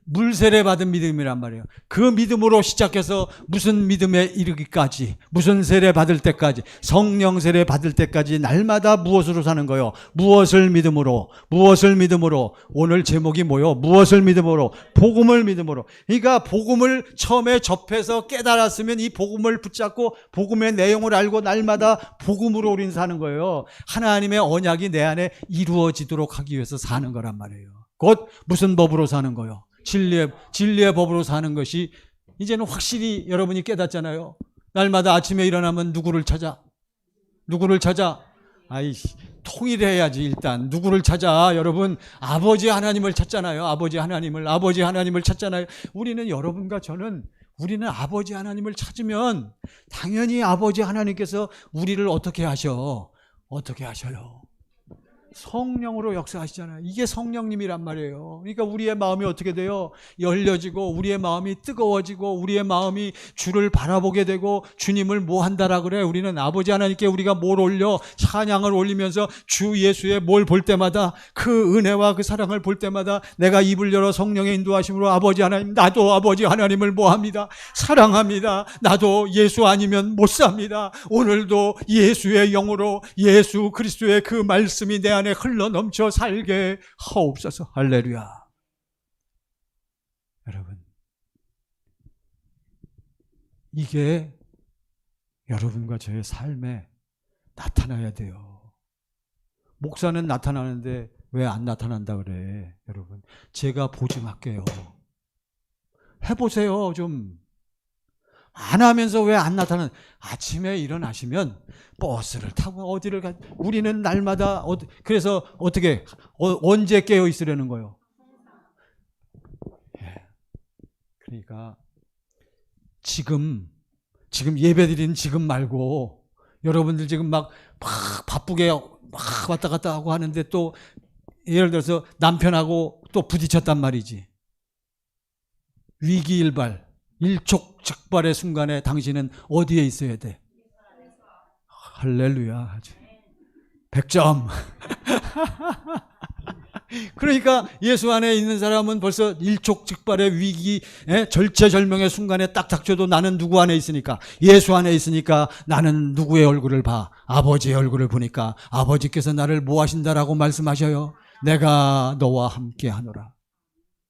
물세례 받은 믿음이란 말이에요. 그 믿음으로 시작해서 무슨 믿음에 이르기까지, 무슨 세례 받을 때까지, 성령 세례 받을 때까지 날마다 무엇으로 사는 거요? 무엇을 믿음으로? 무엇을 믿음으로? 오늘 제목이 뭐요? 무엇을 믿음으로? 복음을 믿음으로. 그러니까 복음을 처음에 접해서 깨달았으면 이 복음을 붙잡고 복음의 내용을 알고 날마다 복음으로 우리는 사는 거예요. 하나님의 언약이 내 안에 이루어지도록 하기 위해서 사는 거란 말이에요. 곧 무슨 법으로 사는 거요? 진리의 법으로 사는 것이 이제는 확실히 여러분이 깨닫잖아요. 날마다 아침에 일어나면 누구를 찾아? 통일해야지. 일단 누구를 찾아? 여러분, 아버지 하나님을 찾잖아요. 아버지 하나님을 찾잖아요. 우리는 아버지 하나님을 찾으면 당연히 아버지 하나님께서 우리를 어떻게 하셔요? 성령으로 역사하시잖아요. 이게 성령님이란 말이에요. 그러니까 우리의 마음이 어떻게 돼요? 열려지고 우리의 마음이 뜨거워지고 우리의 마음이 주를 바라보게 되고 주님을 뭐 한다라 그래? 우리는 아버지 하나님께 우리가 뭘 올려? 찬양을 올리면서 주 예수의 뭘 볼 때마다 그 은혜와 그 사랑을 볼 때마다 내가 입을 열어 성령의 인도하심으로 아버지 하나님, 나도 아버지 하나님을 뭐 합니다? 사랑합니다. 나도 예수 아니면 못 삽니다. 오늘도 예수의 영으로 예수 그리스도의 그 말씀이 내 안에 흘러 넘쳐 살게 하옵소서. 할렐루야. 여러분, 이게 여러분과 저의 삶에 나타나야 돼요. 목사는 나타나는데 왜 안 나타난다 그래? 여러분, 제가 보증할게요. 해보세요. 좀 안 하면서 왜 안 나타나는? 아침에 일어나시면 버스를 타고 어디를 가? 우리는 날마다 그래서 어떻게 언제 깨어 있으려는 거예요? 그러니까 지금 예배드리는 지금 말고 여러분들 지금 막 바쁘게 막 왔다 갔다 하고 하는데 또 예를 들어서 남편하고 또 부딪혔단 말이지. 위기일발, 일촉즉발의 순간에 당신은 어디에 있어야 돼? 할렐루야. 100점. 그러니까 예수 안에 있는 사람은 벌써 일촉즉발의 위기, 절체절명의 순간에 딱 닥쳐도 나는 누구 안에 있으니까, 예수 안에 있으니까 나는 누구의 얼굴을 봐? 아버지의 얼굴을 보니까 아버지께서 나를 뭐 하신다라고 말씀하셔요? 내가 너와 함께 하노라.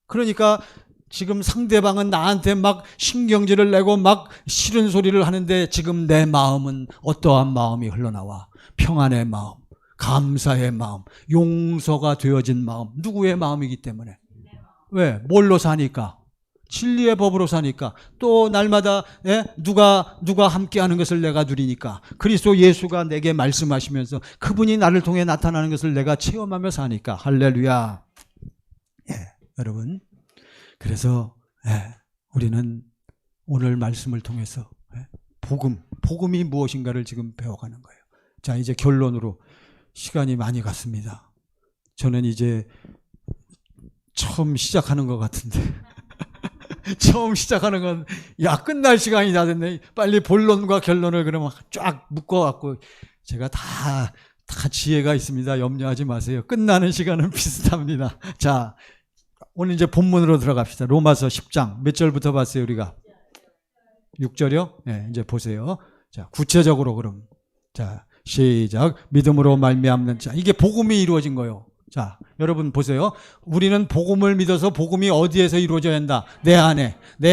그러니까 지금 상대방은 나한테 막 신경질을 내고 막 싫은 소리를 하는데 지금 내 마음은 어떠한 마음이 흘러나와? 평안의 마음, 감사의 마음, 용서가 되어진 마음. 누구의 마음이기 때문에. 왜? 뭘로 사니까? 진리의 법으로 사니까. 또 날마다 누가 함께하는 것을 내가 누리니까. 그리스도 예수가 내게 말씀하시면서 그분이 나를 통해 나타나는 것을 내가 체험하며 사니까. 할렐루야. 여러분, 그래서 우리는 오늘 말씀을 통해서 복음이 무엇인가를 지금 배워가는 거예요. 자, 이제 결론으로 시간이 많이 갔습니다. 저는 이제 처음 시작하는 것 같은데 처음 시작하는 건 끝날 시간이 다 됐네. 빨리 본론과 결론을 그러면 쫙 묶어갖고 제가 다 지혜가 있습니다. 염려하지 마세요. 끝나는 시간은 비슷합니다. 자, 오늘 이제 본문으로 들어갑시다. 로마서 10장 몇 절부터 봤어요 우리가? 6절이요? 네, 이제 보세요. 자, 구체적으로 그럼 자 시작. 믿음으로 말미암는 자, 이게 복음이 이루어진 거예요. 자, 여러분 보세요. 우리는 복음을 믿어서 복음이 어디에서 이루어져야 한다? 내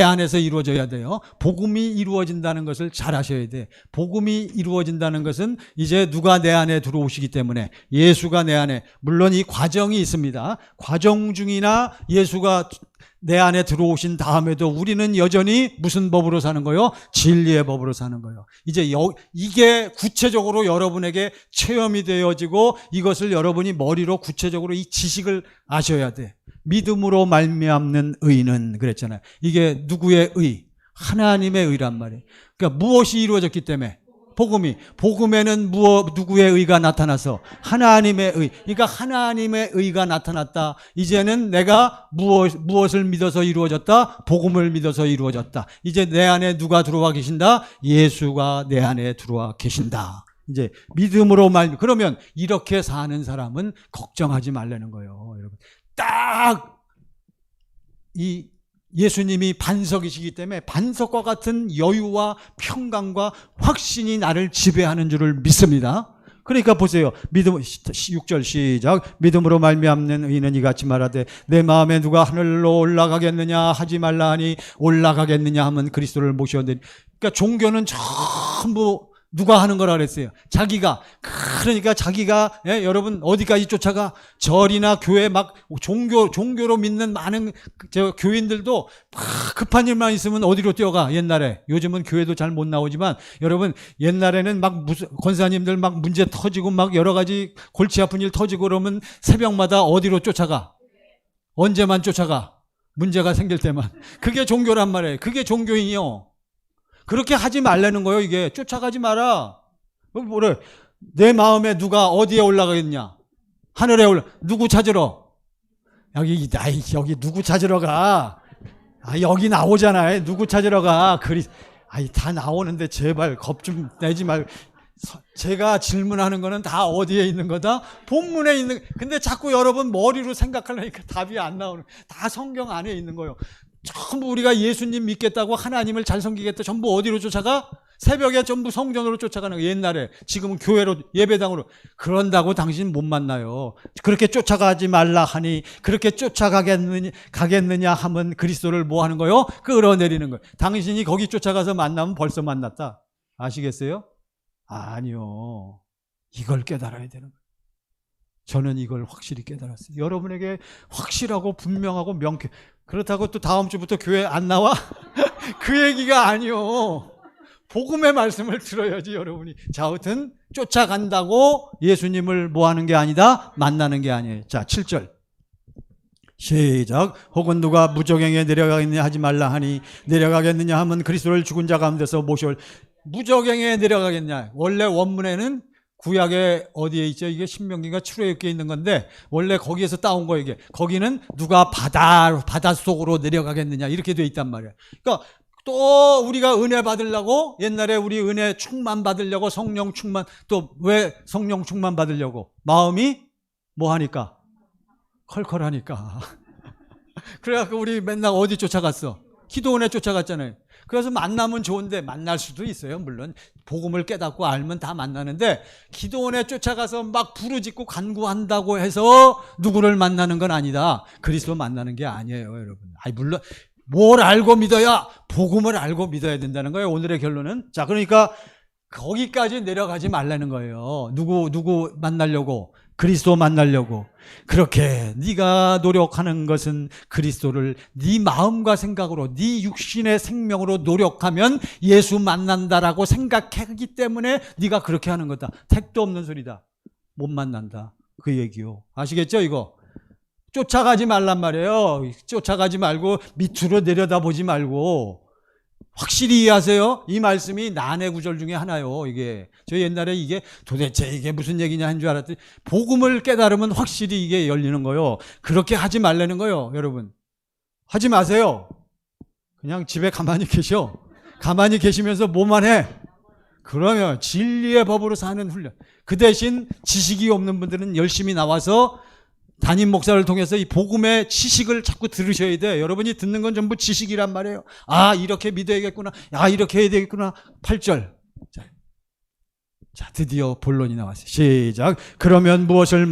안에서 이루어져야 돼요. 복음이 이루어진다는 것을 잘 아셔야 돼. 복음이 이루어진다는 것은 이제 누가 내 안에 들어오시기 때문에, 예수가 내 안에, 물론 이 과정이 있습니다. 과정 중이나 예수가 내 안에 들어오신 다음에도 우리는 여전히 무슨 법으로 사는 거요? 진리의 법으로 사는 거예요. 이제 이게 구체적으로 여러분에게 체험이 되어지고 이것을 여러분이 머리로 구체적으로 이 지식을 아셔야 돼. 믿음으로 말미암는 의는 그랬잖아요. 이게 누구의 의? 하나님의 의란 말이에요. 그러니까 무엇이 이루어졌기 때문에? 복음에는 누구의 의가 나타나서? 하나님의 의. 그러니까 하나님의 의가 나타났다. 이제는 내가 무엇을 믿어서 이루어졌다? 복음을 믿어서 이루어졌다. 이제 내 안에 누가 들어와 계신다? 예수가 내 안에 들어와 계신다. 이제 믿음으로 그러면 이렇게 사는 사람은 걱정하지 말라는 거예요. 여러분, 딱 예수님이 반석이시기 때문에 반석과 같은 여유와 평강과 확신이 나를 지배하는 줄을 믿습니다. 그러니까 보세요. 6절 시작. 믿음으로 말미암는 의는 이같이 말하되 내 마음에 누가 하늘로 올라가겠느냐 하지 말라 하니 올라가겠느냐 하면 그리스도를 모셔오니. 그러니까 종교는 전부 누가 하는 거라 그랬어요? 자기가. 그러니까 자기가, 여러분 어디까지 쫓아가? 절이나 교회 막 종교로 믿는 많은 교인들도 막 급한 일만 있으면 어디로 뛰어가? 옛날에. 요즘은 교회도 잘 못 나오지만 여러분 옛날에는 막 권사님들 막 문제 터지고 막 여러 가지 골치 아픈 일 터지고 그러면 새벽마다 어디로 쫓아가? 언제만 쫓아가? 문제가 생길 때만. 그게 종교란 말이에요. 그게 종교인이요. 그렇게 하지 말라는 거예요. 이게 쫓아가지 마라. 뭐래? 내 마음에 누가 어디에 올라가겠냐? 하늘에 올라. 누구 찾으러? 여기 누구 찾으러 가? 여기 나오잖아요. 누구 찾으러 가? 다 나오는데 제발 겁 좀 내지 말고. 제가 질문하는 거는 다 어디에 있는 거다? 본문에 있는. 근데 자꾸 여러분 머리로 생각하려니까 답이 안 나오는. 다 성경 안에 있는 거예요. 전부 우리가 예수님 믿겠다고 하나님을 잘 섬기겠다. 전부 어디로 쫓아가? 새벽에 전부 성전으로 쫓아가는 거. 옛날에. 지금은 교회로, 예배당으로. 그런다고 당신 못 만나요. 그렇게 쫓아가지 말라 하니 그렇게 가겠느냐 하면 그리스도를 뭐 하는 거요? 끌어내리는 거예요. 당신이 거기 쫓아가서 만나면 벌써 만났다. 아시겠어요? 아니요. 이걸 깨달아야 되는 거예요. 저는 이걸 확실히 깨달았어요. 여러분에게 확실하고 분명하고 명쾌. 그렇다고 또 다음 주부터 교회 안 나와? 그 얘기가 아니요. 복음의 말씀을 들어야지 여러분이. 자, 아무튼 쫓아간다고 예수님을 뭐 하는 게 아니다? 만나는 게 아니에요. 자, 7절. 시작. 혹은 누가 무적행에 내려가겠느냐 하지 말라 하니 내려가겠느냐 하면 그리스도를 죽은 자 가운데서 모셔올. 무적행에 내려가겠냐. 원래 원문에는 구약에 어디에 있죠? 이게 신명기가 출애굽기에 있는 건데 원래 거기에서 따온 거예요. 이게 거기는 누가 바다 속으로 내려가겠느냐 이렇게 돼 있단 말이에요. 그러니까 또 우리가 은혜 받으려고 옛날에 우리 은혜 충만 받으려고 성령 충만. 또 왜 성령 충만 받으려고? 마음이 뭐 하니까? 컬컬하니까. 그래갖고 우리 맨날 어디 쫓아갔어? 기도원에 쫓아갔잖아요. 그래서 만나면 좋은데 만날 수도 있어요. 물론 복음을 깨닫고 알면 다 만나는데 기도원에 쫓아가서 막 부르짖고 간구한다고 해서 누구를 만나는 건 아니다. 그리스도 만나는 게 아니에요, 여러분. 물론 뭘 알고 믿어야? 복음을 알고 믿어야 된다는 거예요. 오늘의 결론은. 자, 그러니까 거기까지 내려가지 말라는 거예요. 누구 만나려고? 그리스도 만나려고. 그렇게 네가 노력하는 것은 그리스도를 네 마음과 생각으로 네 육신의 생명으로 노력하면 예수 만난다라고 생각하기 때문에 네가 그렇게 하는 거다. 택도 없는 소리다. 못 만난다. 그 얘기요. 아시겠죠 이거? 쫓아가지 말란 말이에요. 쫓아가지 말고 밑으로 내려다보지 말고. 확실히 이해하세요? 이 말씀이 난해 구절 중에 하나요. 이게 저 옛날에 이게 도대체 이게 무슨 얘기냐 한 줄 알았더니 복음을 깨달으면 확실히 이게 열리는 거요. 그렇게 하지 말라는 거요. 여러분 하지 마세요. 그냥 집에 가만히 계셔. 가만히 계시면서 뭐만 해. 그러면 진리의 법으로 사는 훈련. 그 대신 지식이 없는 분들은 열심히 나와서 담임 목사를 통해서 이 복음의 지식을 자꾸 들으셔야 돼. 여러분이 듣는 건 전부 지식이란 말이에요. 이렇게 믿어야겠구나. 이렇게 해야 되겠구나. 8절. 자, 드디어 본론이 나왔어요. 시작. 그러면 무엇을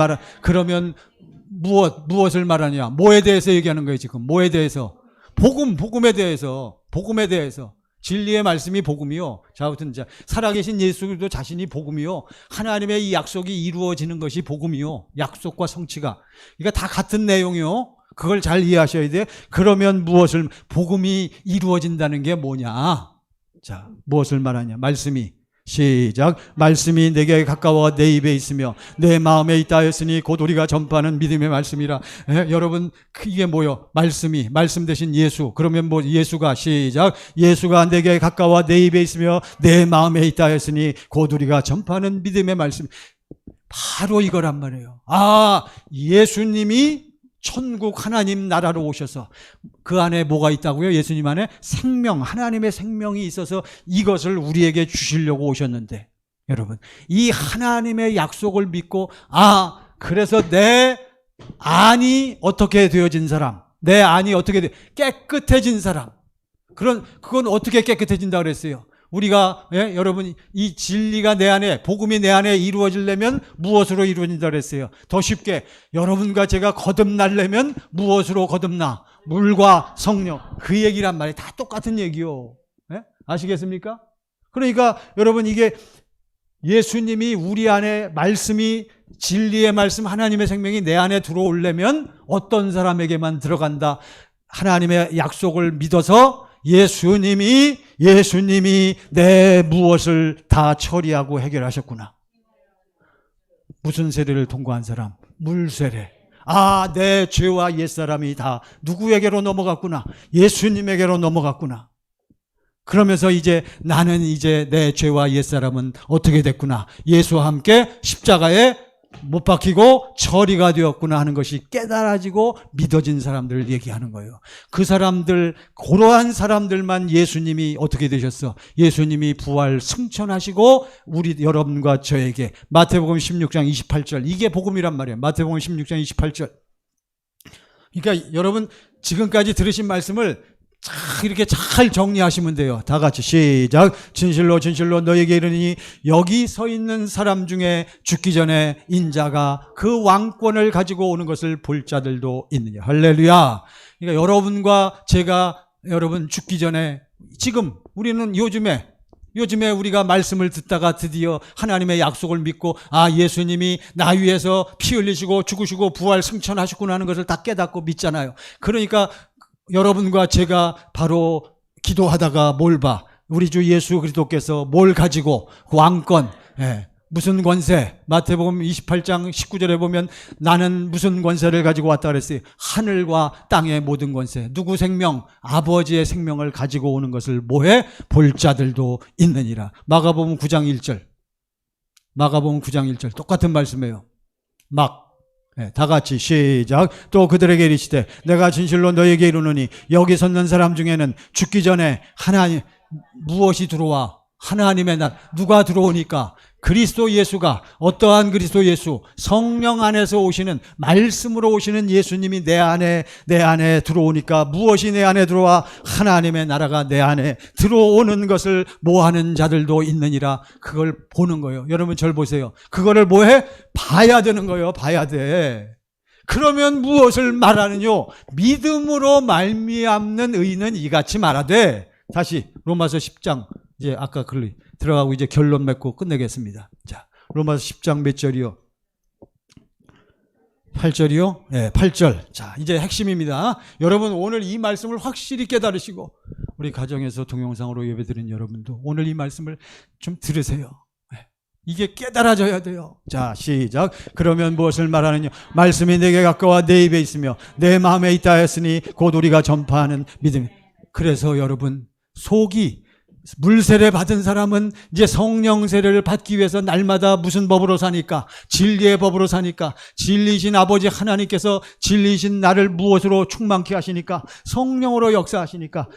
말하냐? 뭐에 대해서 얘기하는 거예요, 지금? 뭐에 대해서? 복음에 대해서. 진리의 말씀이 복음이요. 자, 아무튼 살아계신 예수도 자신이 복음이요. 하나님의 이 약속이 이루어지는 것이 복음이요. 약속과 성취가. 그러니까 다 같은 내용이요. 그걸 잘 이해하셔야 돼. 그러면 복음이 이루어진다는 게 뭐냐? 자, 무엇을 말하냐? 말씀이. 시작. 말씀이 내게 가까워 내 입에 있으며 내 마음에 있다 하였으니 곧 우리가 전파하는 믿음의 말씀이라. 여러분 이게 뭐요? 말씀 대신 예수. 그러면 예수가 시작. 예수가 내게 가까워 내 입에 있으며 내 마음에 있다 하였으니 곧 우리가 전파하는 믿음의 말씀. 바로 이거란 말이에요. 예수님이 천국 하나님 나라로 오셔서 그 안에 뭐가 있다고요? 예수님 안에 생명, 하나님의 생명이 있어서 이것을 우리에게 주시려고 오셨는데 여러분 이 하나님의 약속을 믿고 그래서 내 안이 어떻게 되어진 사람, 내 안이 어떻게 깨끗해진 사람. 그건 어떻게 깨끗해진다 그랬어요? 우리가 여러분 이 진리가 내 안에 복음이 내 안에 이루어지려면 무엇으로 이루어진다 그랬어요? 더 쉽게 여러분과 제가 거듭나려면 무엇으로 거듭나? 물과 성령. 그 얘기란 말이에요. 다 똑같은 얘기요. 아시겠습니까? 그러니까 여러분 이게 예수님이 우리 안에 말씀이 진리의 말씀 하나님의 생명이 내 안에 들어오려면 어떤 사람에게만 들어간다? 하나님의 약속을 믿어서 예수님이 내 무엇을 다 처리하고 해결하셨구나. 무슨 세례를 통과한 사람? 물세례. 내 죄와 옛사람이 다 누구에게로 넘어갔구나. 예수님에게로 넘어갔구나. 그러면서 나는 내 죄와 옛사람은 어떻게 됐구나. 예수와 함께 십자가에 못 박히고 처리가 되었구나 하는 것이 깨달아지고 믿어진 사람들을 얘기하는 거예요. 그 사람들, 그러한 사람들만 예수님이 어떻게 되셨어? 예수님이 부활 승천하시고 우리 여러분과 저에게 마태복음 16장 28절, 이게 복음이란 말이에요. 마태복음 16장 28절. 그러니까 여러분 지금까지 들으신 말씀을 이렇게 잘 정리하시면 돼요. 다 같이 시작. 진실로 진실로 너에게 이르니 여기 서 있는 사람 중에 죽기 전에 인자가 그 왕권을 가지고 오는 것을 볼 자들도 있느냐. 할렐루야. 그러니까 여러분과 제가 여러분 죽기 전에 지금 우리는 요즘에 우리가 말씀을 듣다가 드디어 하나님의 약속을 믿고 예수님이 나 위해서 피 흘리시고 죽으시고 부활 승천하셨구나 하는 것을 다 깨닫고 믿잖아요. 그러니까 여러분과 제가 바로 기도하다가 뭘 봐? 우리 주 예수 그리스도께서 뭘 가지고 왕권, 무슨 권세? 마태복음 28장 19절에 보면 나는 무슨 권세를 가지고 왔다 그랬어요. 하늘과 땅의 모든 권세. 누구 생명? 아버지의 생명을 가지고 오는 것을 뭐해? 볼 자들도 있느니라. 마가복음 9장 1절. 마가복음 9장 1절. 똑같은 말씀이에요. 다 같이 시작. 또 그들에게 이르시되 내가 진실로 너에게 이르노니 여기 섰는 사람 중에는 죽기 전에 하나님 무엇이 들어와? 하나님의 날. 누가 들어오니까? 그리스도 예수가, 어떠한 그리스도 예수, 성령 안에서 오시는, 말씀으로 오시는 예수님이 내 안에 들어오니까 무엇이 내 안에 들어와? 하나님의 나라가 내 안에 들어오는 것을 모하는 자들도 있느니라. 그걸 보는 거예요. 여러분 절 보세요. 그거를 뭐해? 봐야 되는 거예요. 봐야 돼. 그러면 무엇을 말하느뇨? 믿음으로 말미암는 의인은 이같이 말하되. 다시 로마서 10장, 이제 아까 글로 들어가고 이제 결론 맺고 끝내겠습니다. 자, 로마서 10장 몇 절이요? 8절이요? 네, 8절. 자, 이제 핵심입니다. 여러분 오늘 이 말씀을 확실히 깨달으시고 우리 가정에서 동영상으로 예배드린 여러분도 오늘 이 말씀을 좀 들으세요. 이게 깨달아져야 돼요. 자, 시작. 그러면 무엇을 말하느냐? 말씀이 내게 가까워 내 입에 있으며 내 마음에 있다 했으니 곧 우리가 전파하는 믿음. 그래서 여러분 속이 물세례 받은 사람은 이제 성령 세례를 받기 위해서 날마다 무슨 법으로 사니까? 진리의 법으로 사니까. 진리신 아버지 하나님께서 진리신 나를 무엇으로 충만케 하시니까? 성령으로 역사하시니까.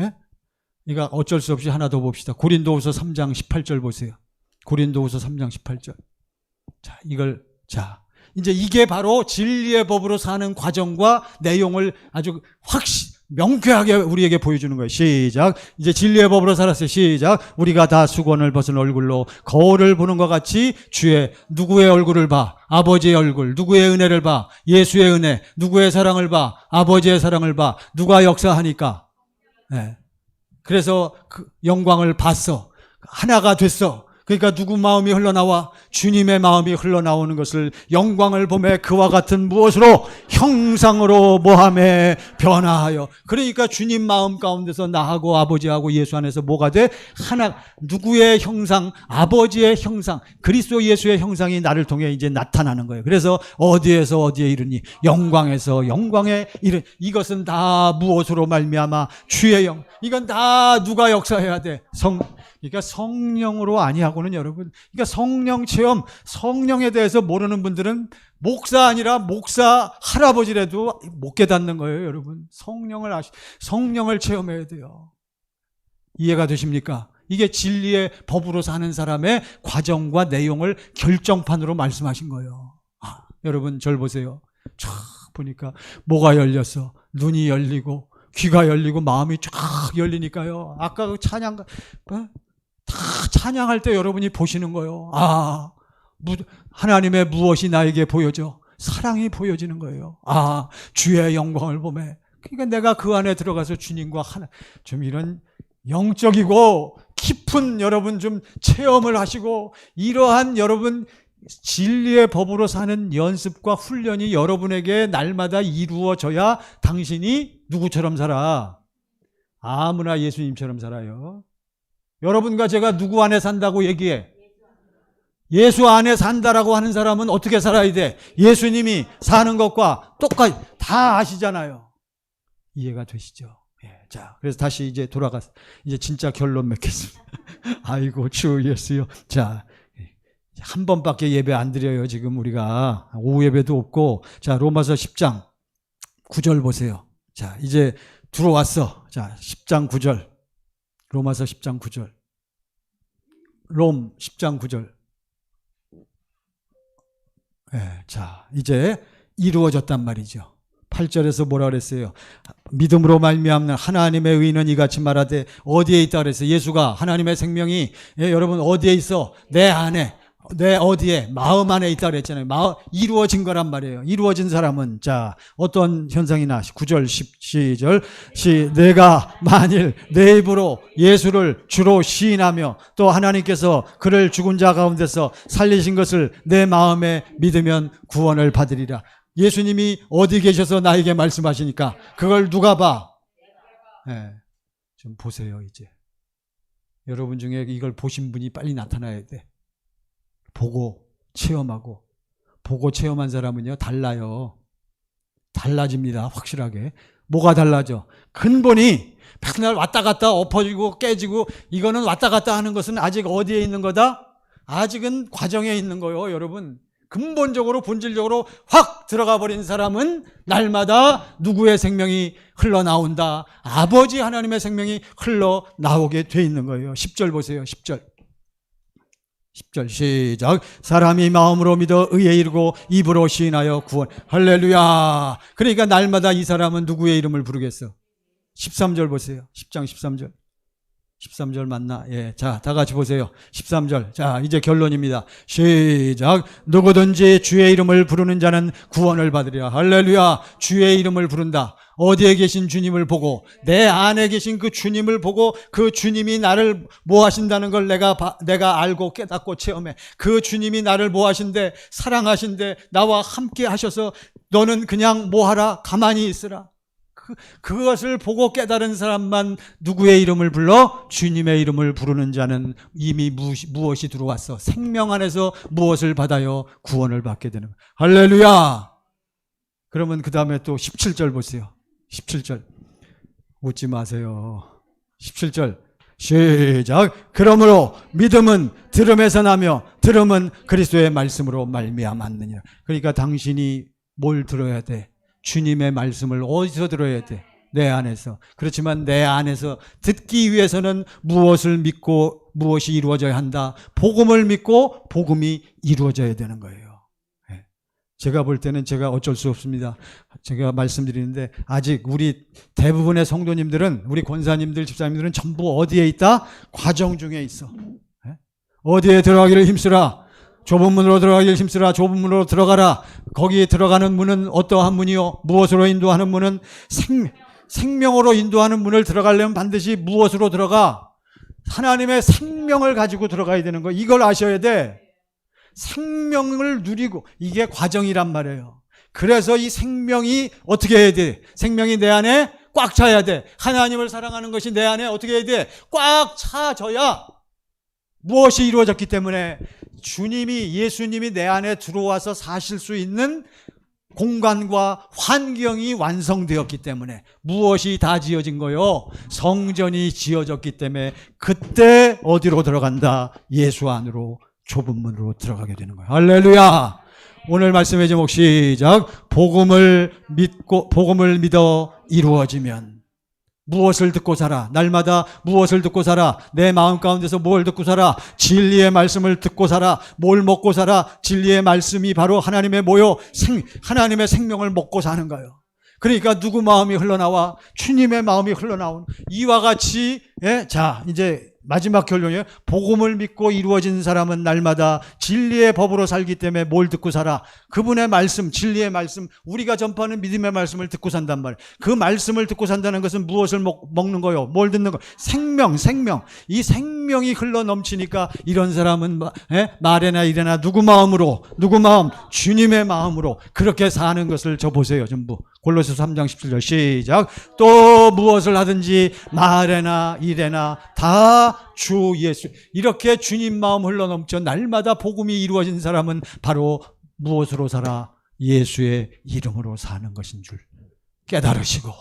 예? 그러니까 어쩔 수 없이 하나 더 봅시다. 고린도후서 3장 18절 보세요. 고린도후서 3장 18절. 자, 이제 이게 바로 진리의 법으로 사는 과정과 내용을 아주 명쾌하게 우리에게 보여주는 거예요. 시작. 이제 진리의 법으로 살았어요. 시작. 우리가 다 수건을 벗은 얼굴로 거울을 보는 것 같이 주의 누구의 얼굴을 봐? 아버지의 얼굴. 누구의 은혜를 봐? 예수의 은혜. 누구의 사랑을 봐? 아버지의 사랑을 봐. 누가 역사하니까? 네. 그래서 그 영광을 봤어. 하나가 됐어. 그러니까 누구 마음이 흘러나와? 주님의 마음이 흘러나오는 것을 영광을 보매 그와 같은 무엇으로? 형상으로 모함에 변화하여. 그러니까 주님 마음 가운데서 나하고 아버지하고 예수 안에서 뭐가 돼? 하나. 누구의 형상? 아버지의 형상. 그리스도 예수의 형상이 나를 통해 이제 나타나는 거예요. 그래서 어디에서 어디에 이르니? 영광에서 영광에 이르. 이것은 다 무엇으로 말미암아? 주의 영. 이건 다 누가 역사해야 돼? 그러니까 성령으로 아니하고는 여러분, 그러니까 성령 체험, 성령에 대해서 모르는 분들은 목사 아니라 목사 할아버지라도 못 깨닫는 거예요, 여러분. 성령을 체험해야 돼요. 이해가 되십니까? 이게 진리의 법으로 사는 사람의 과정과 내용을 결정판으로 말씀하신 거예요. 여러분 절 보세요. 쫙 보니까 뭐가 열렸어? 눈이 열리고 귀가 열리고 마음이 쫙 열리니까요. 아까 그 찬양 다 찬양할 때 여러분이 보시는 거예요. 하나님의 무엇이 나에게 보여져? 사랑이 보여지는 거예요. 주의 영광을 보매. 그러니까 내가 그 안에 들어가서 주님과 좀 이런 영적이고 깊은 여러분 좀 체험을 하시고 이러한 여러분 진리의 법으로 사는 연습과 훈련이 여러분에게 날마다 이루어져야 당신이 누구처럼 살아? 아무나 예수님처럼 살아요. 여러분과 제가 누구 안에 산다고 얘기해? 예수 안에 산다라고 하는 사람은 어떻게 살아야 돼? 예수님이 사는 것과 똑같이 다 아시잖아요. 이해가 되시죠? 자, 그래서 다시 이제 돌아가서 이제 진짜 결론 맺겠습니다. 아이고 주 예수요. 자, 한 번밖에 예배 안 드려요. 지금 우리가 오후 예배도 없고. 자, 로마서 10장 9절 보세요. 자, 이제 들어왔어. 자, 10장 9절. 로마서 10장 9절. 롬 10장 9절. 네, 자, 이제 이루어졌단 말이죠. 8절에서 뭐라 그랬어요? 믿음으로 말미암는 하나님의 의는 이같이 말하되 어디에 있다 그랬어요? 예수가 하나님의 생명이 여러분 어디에 있어? 내 안에. 내 어디에? 마음 안에 있다 그랬잖아요. 이루어진 거란 말이에요. 이루어진 사람은 자 어떤 현상이나 9절 10절 내가 만일 내 입으로 예수를 주로 시인하며 또 하나님께서 그를 죽은 자 가운데서 살리신 것을 내 마음에 믿으면 구원을 받으리라. 예수님이 어디 계셔서 나에게 말씀하시니까 그걸 누가 봐? 네, 좀 보세요. 이제 여러분 중에 이걸 보신 분이 빨리 나타나야 돼. 보고 체험하고. 보고 체험한 사람은요 달라요. 달라집니다. 확실하게. 뭐가 달라져? 근본이 맨날 왔다 갔다 엎어지고 깨지고 이거는 왔다 갔다 하는 것은 아직 어디에 있는 거다? 아직은 과정에 있는 거예요. 여러분 근본적으로 본질적으로 확 들어가 버린 사람은 날마다 누구의 생명이 흘러나온다? 아버지 하나님의 생명이 흘러나오게 돼 있는 거예요. 10절 보세요. 10절 시작. 사람이 마음으로 믿어 의에 이르고 입으로 시인하여 구원. 할렐루야. 그러니까 날마다 이 사람은 누구의 이름을 부르겠어? 13절 보세요. 10장 13절. 13절 맞나? 예. 자, 다 같이 보세요. 13절. 자, 이제 결론입니다. 시작. 누구든지 주의 이름을 부르는 자는 구원을 받으리라. 할렐루야. 주의 이름을 부른다. 어디에 계신 주님을 보고 내 안에 계신 그 주님을 보고 그 주님이 나를 뭐 하신다는 걸 내가 알고 깨닫고 체험해. 그 주님이 나를 뭐 하신대? 사랑하신대. 나와 함께 하셔서 너는 그냥 뭐 하라? 가만히 있으라. 그것을 보고 깨달은 사람만 누구의 이름을 불러? 주님의 이름을 부르는 자는 이미 무엇이 들어왔어? 생명 안에서 무엇을 받아요? 구원을 받게 되는 거예요. 할렐루야. 그러면 그 다음에 또 17절 보세요. 17절. 웃지 마세요. 17절. 시작. 그러므로 믿음은 들음에서 나며 들음은 그리스도의 말씀으로 말미암았느니라. 그러니까 당신이 뭘 들어야 돼? 주님의 말씀을 어디서 들어야 돼? 내 안에서. 그렇지만 내 안에서 듣기 위해서는 무엇을 믿고 무엇이 이루어져야 한다? 복음을 믿고 복음이 이루어져야 되는 거예요. 제가 볼 때는 제가 어쩔 수 없습니다. 제가 말씀드리는데 아직 우리 대부분의 성도님들은, 우리 권사님들, 집사님들은 전부 어디에 있다? 과정 중에 있어. 어디에 들어가기를 힘쓰라. 좁은 문으로 들어가기를 힘쓰라. 좁은 문으로 들어가라. 거기에 들어가는 문은 어떠한 문이요? 무엇으로 인도하는 문은 생명으로 인도하는 문을 들어가려면 반드시 무엇으로 들어가? 하나님의 생명을 가지고 들어가야 되는 거. 이걸 아셔야 돼. 생명을 누리고, 이게 과정이란 말이에요. 그래서 이 생명이 어떻게 해야 돼? 생명이 내 안에 꽉 차야 돼. 하나님을 사랑하는 것이 내 안에 어떻게 해야 돼? 꽉 차져야 무엇이 이루어졌기 때문에 예수님이 내 안에 들어와서 사실 수 있는 공간과 환경이 완성되었기 때문에. 무엇이 다 지어진 거요? 성전이 지어졌기 때문에 그때 어디로 들어간다? 예수 안으로, 좁은 문으로 들어가게 되는 거예요. 할렐루야. 오늘 말씀의 제목 시작. 복음을 믿어 이루어지면. 무엇을 듣고 살아? 날마다 무엇을 듣고 살아? 내 마음 가운데서 뭘 듣고 살아? 진리의 말씀을 듣고 살아. 뭘 먹고 살아? 진리의 말씀이 바로 하나님의 하나님의 생명을 먹고 사는 거예요. 그러니까 누구 마음이 흘러나와? 주님의 마음이 흘러나온. 이와 같이, 자, 이제 마지막 결론이에요. 복음을 믿고 이루어진 사람은 날마다 진리의 법으로 살기 때문에 뭘 듣고 살아? 그분의 말씀, 진리의 말씀, 우리가 전파하는 믿음의 말씀을 듣고 산단 말이에요. 그 말씀을 듣고 산다는 것은 무엇을 먹는 거요? 뭘 듣는 거? 생명. 이 생명이 흘러 넘치니까 이런 사람은 말에나 이래나 누구 마음? 주님의 마음으로 그렇게 사는 것을 저 보세요. 전부. 골로새서 3장 17절 시작. 또 무엇을 하든지 말에나 이래나 다 주 예수. 이렇게 주님 마음 흘러넘쳐 날마다 복음이 이루어진 사람은 바로 무엇으로 살아? 예수의 이름으로 사는 것인 줄 깨달으시고,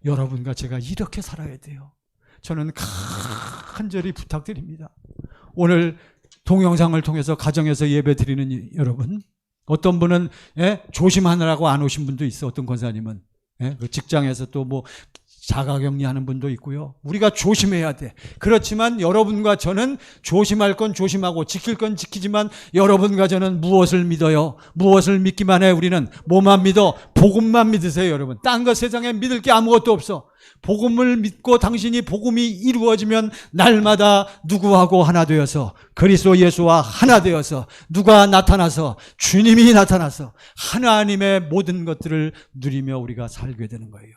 여러분과 제가 이렇게 살아야 돼요. 저는 간절히 부탁드립니다. 오늘 동영상을 통해서 가정에서 예배 드리는 여러분, 어떤 분은 조심하느라고 안 오신 분도 있어. 어떤 권사님은 그 직장에서 또 뭐 자가격리하는 분도 있고요. 우리가 조심해야 돼. 그렇지만 여러분과 저는 조심할 건 조심하고 지킬 건 지키지만 여러분과 저는 무엇을 믿어요? 무엇을 믿기만 해? 우리는 뭐만 믿어? 복음만 믿으세요, 여러분. 딴 거 세상에 믿을 게 아무것도 없어. 복음을 믿고 당신이 복음이 이루어지면 날마다 누구하고 하나 되어서 그리스도 예수와 하나 되어서 누가 나타나서 주님이 나타나서 하나님의 모든 것들을 누리며 우리가 살게 되는 거예요.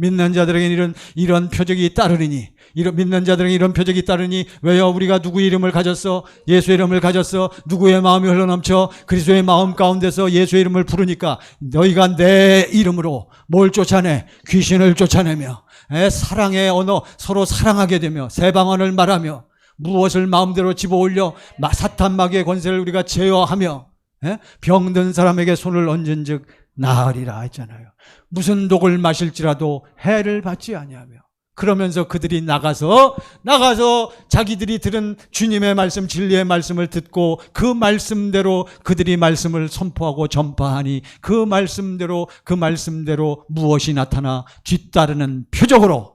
믿는 자들에게는 이런 표적이 따르니, 믿는 자들에게 이런 표적이 따르니, 왜요? 우리가 누구의 이름을 가졌어? 예수의 이름을 가졌어? 누구의 마음이 흘러넘쳐? 그리스도의 마음 가운데서 예수의 이름을 부르니까 너희가 내 이름으로 뭘 쫓아내? 귀신을 쫓아내며 사랑의 언어, 서로 사랑하게 되며 새 방언을 말하며 무엇을 마음대로 집어올려 사탄 마귀의 권세를 우리가 제어하며 병든 사람에게 손을 얹은 즉 나으리라 했잖아요. 무슨 독을 마실지라도 해를 받지 아니하며, 그러면서 그들이 나가서 자기들이 들은 주님의 말씀, 진리의 말씀을 듣고 그 말씀대로 그들이 말씀을 선포하고 전파하니 그 말씀대로 무엇이 나타나 뒤따르는 표적으로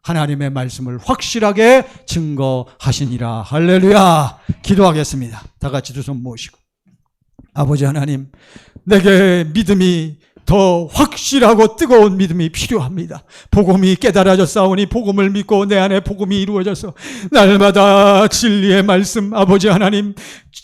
하나님의 말씀을 확실하게 증거하시니라. 할렐루야. 기도하겠습니다. 다 같이 두 손 모시고. 아버지 하나님, 내게 믿음이 더 확실하고 뜨거운 믿음이 필요합니다. 복음이 깨달아졌사오니 복음을 믿고 내 안에 복음이 이루어져서 날마다 진리의 말씀, 아버지 하나님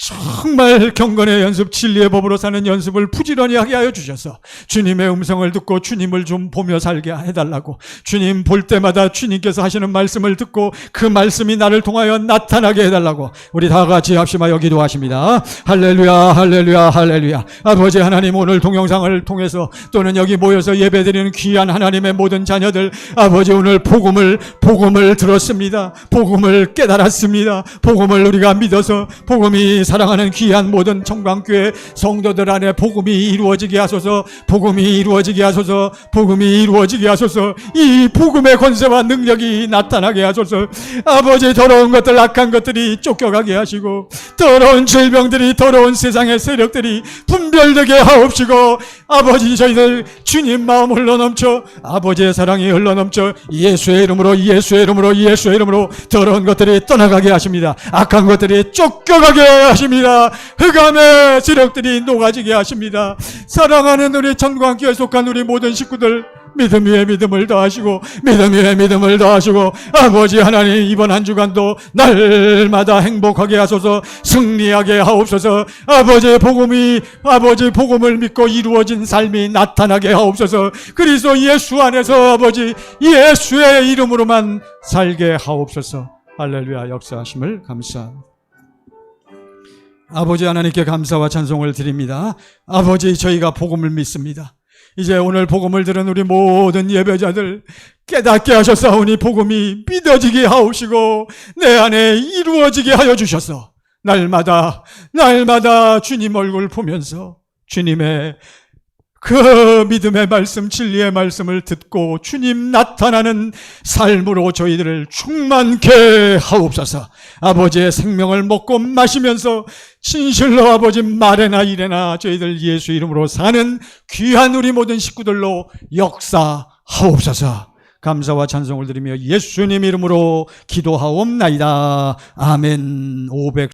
정말 경건의 연습, 진리의 법으로 사는 연습을 부지런히 하게 하여 주셔서 주님의 음성을 듣고 주님을 좀 보며 살게 해달라고, 주님 볼 때마다 주님께서 하시는 말씀을 듣고 그 말씀이 나를 통하여 나타나게 해달라고 우리 다 같이 합심하여 기도하십니다. 할렐루야, 할렐루야, 할렐루야. 아버지 하나님, 오늘 동영상을 통해서 또는 여기 모여서 예배드리는 귀한 하나님의 모든 자녀들, 아버지 오늘 복음을 들었습니다. 복음을 깨달았습니다. 복음을 우리가 믿어서 복음이 사랑하는 귀한 모든 청광교회 성도들 안에 복음이 이루어지게 하소서. 복음이 이루어지게 하소서. 복음이 이루어지게 하소서. 이 복음의 권세와 능력이 나타나게 하소서. 아버지, 더러운 것들, 악한 것들이 쫓겨가게 하시고 더러운 질병들이, 더러운 세상의 세력들이 분별되게 하옵시고, 아버지 저희들 주님 마음 흘러넘쳐 아버지의 사랑이 흘러넘쳐 예수의 이름으로 더러운 것들이 떠나가게 하십니다. 악한 것들이 쫓겨가게 하십니다. 흑암의 세력들이 녹아지게 하십니다. 사랑하는 우리 천광교회에 속한 우리 모든 식구들, 믿음 위에 믿음을 더하시고 아버지 하나님, 이번 한 주간도 날마다 행복하게 하소서. 승리하게 하옵소서. 아버지 복음을 믿고 이루어진 삶이 나타나게 하옵소서. 그리스도 예수 안에서 아버지 예수의 이름으로만 살게 하옵소서. 할렐루야. 역사하심을 감사합니다. 아버지 하나님께 감사와 찬송을 드립니다. 아버지, 저희가 복음을 믿습니다. 이제 오늘 복음을 들은 우리 모든 예배자들 깨닫게 하셨사오니 복음이 믿어지게 하옵시고 내 안에 이루어지게 하여 주셔서 날마다 주님 얼굴 보면서 주님의 그 믿음의 말씀, 진리의 말씀을 듣고 주님 나타나는 삶으로 저희들을 충만케 하옵소서. 아버지의 생명을 먹고 마시면서 진실로 아버지 말에나 일에나 저희들 예수 이름으로 사는 귀한 우리 모든 식구들로 역사하옵소서. 감사와 찬송을 드리며 예수님 이름으로 기도하옵나이다. 아멘.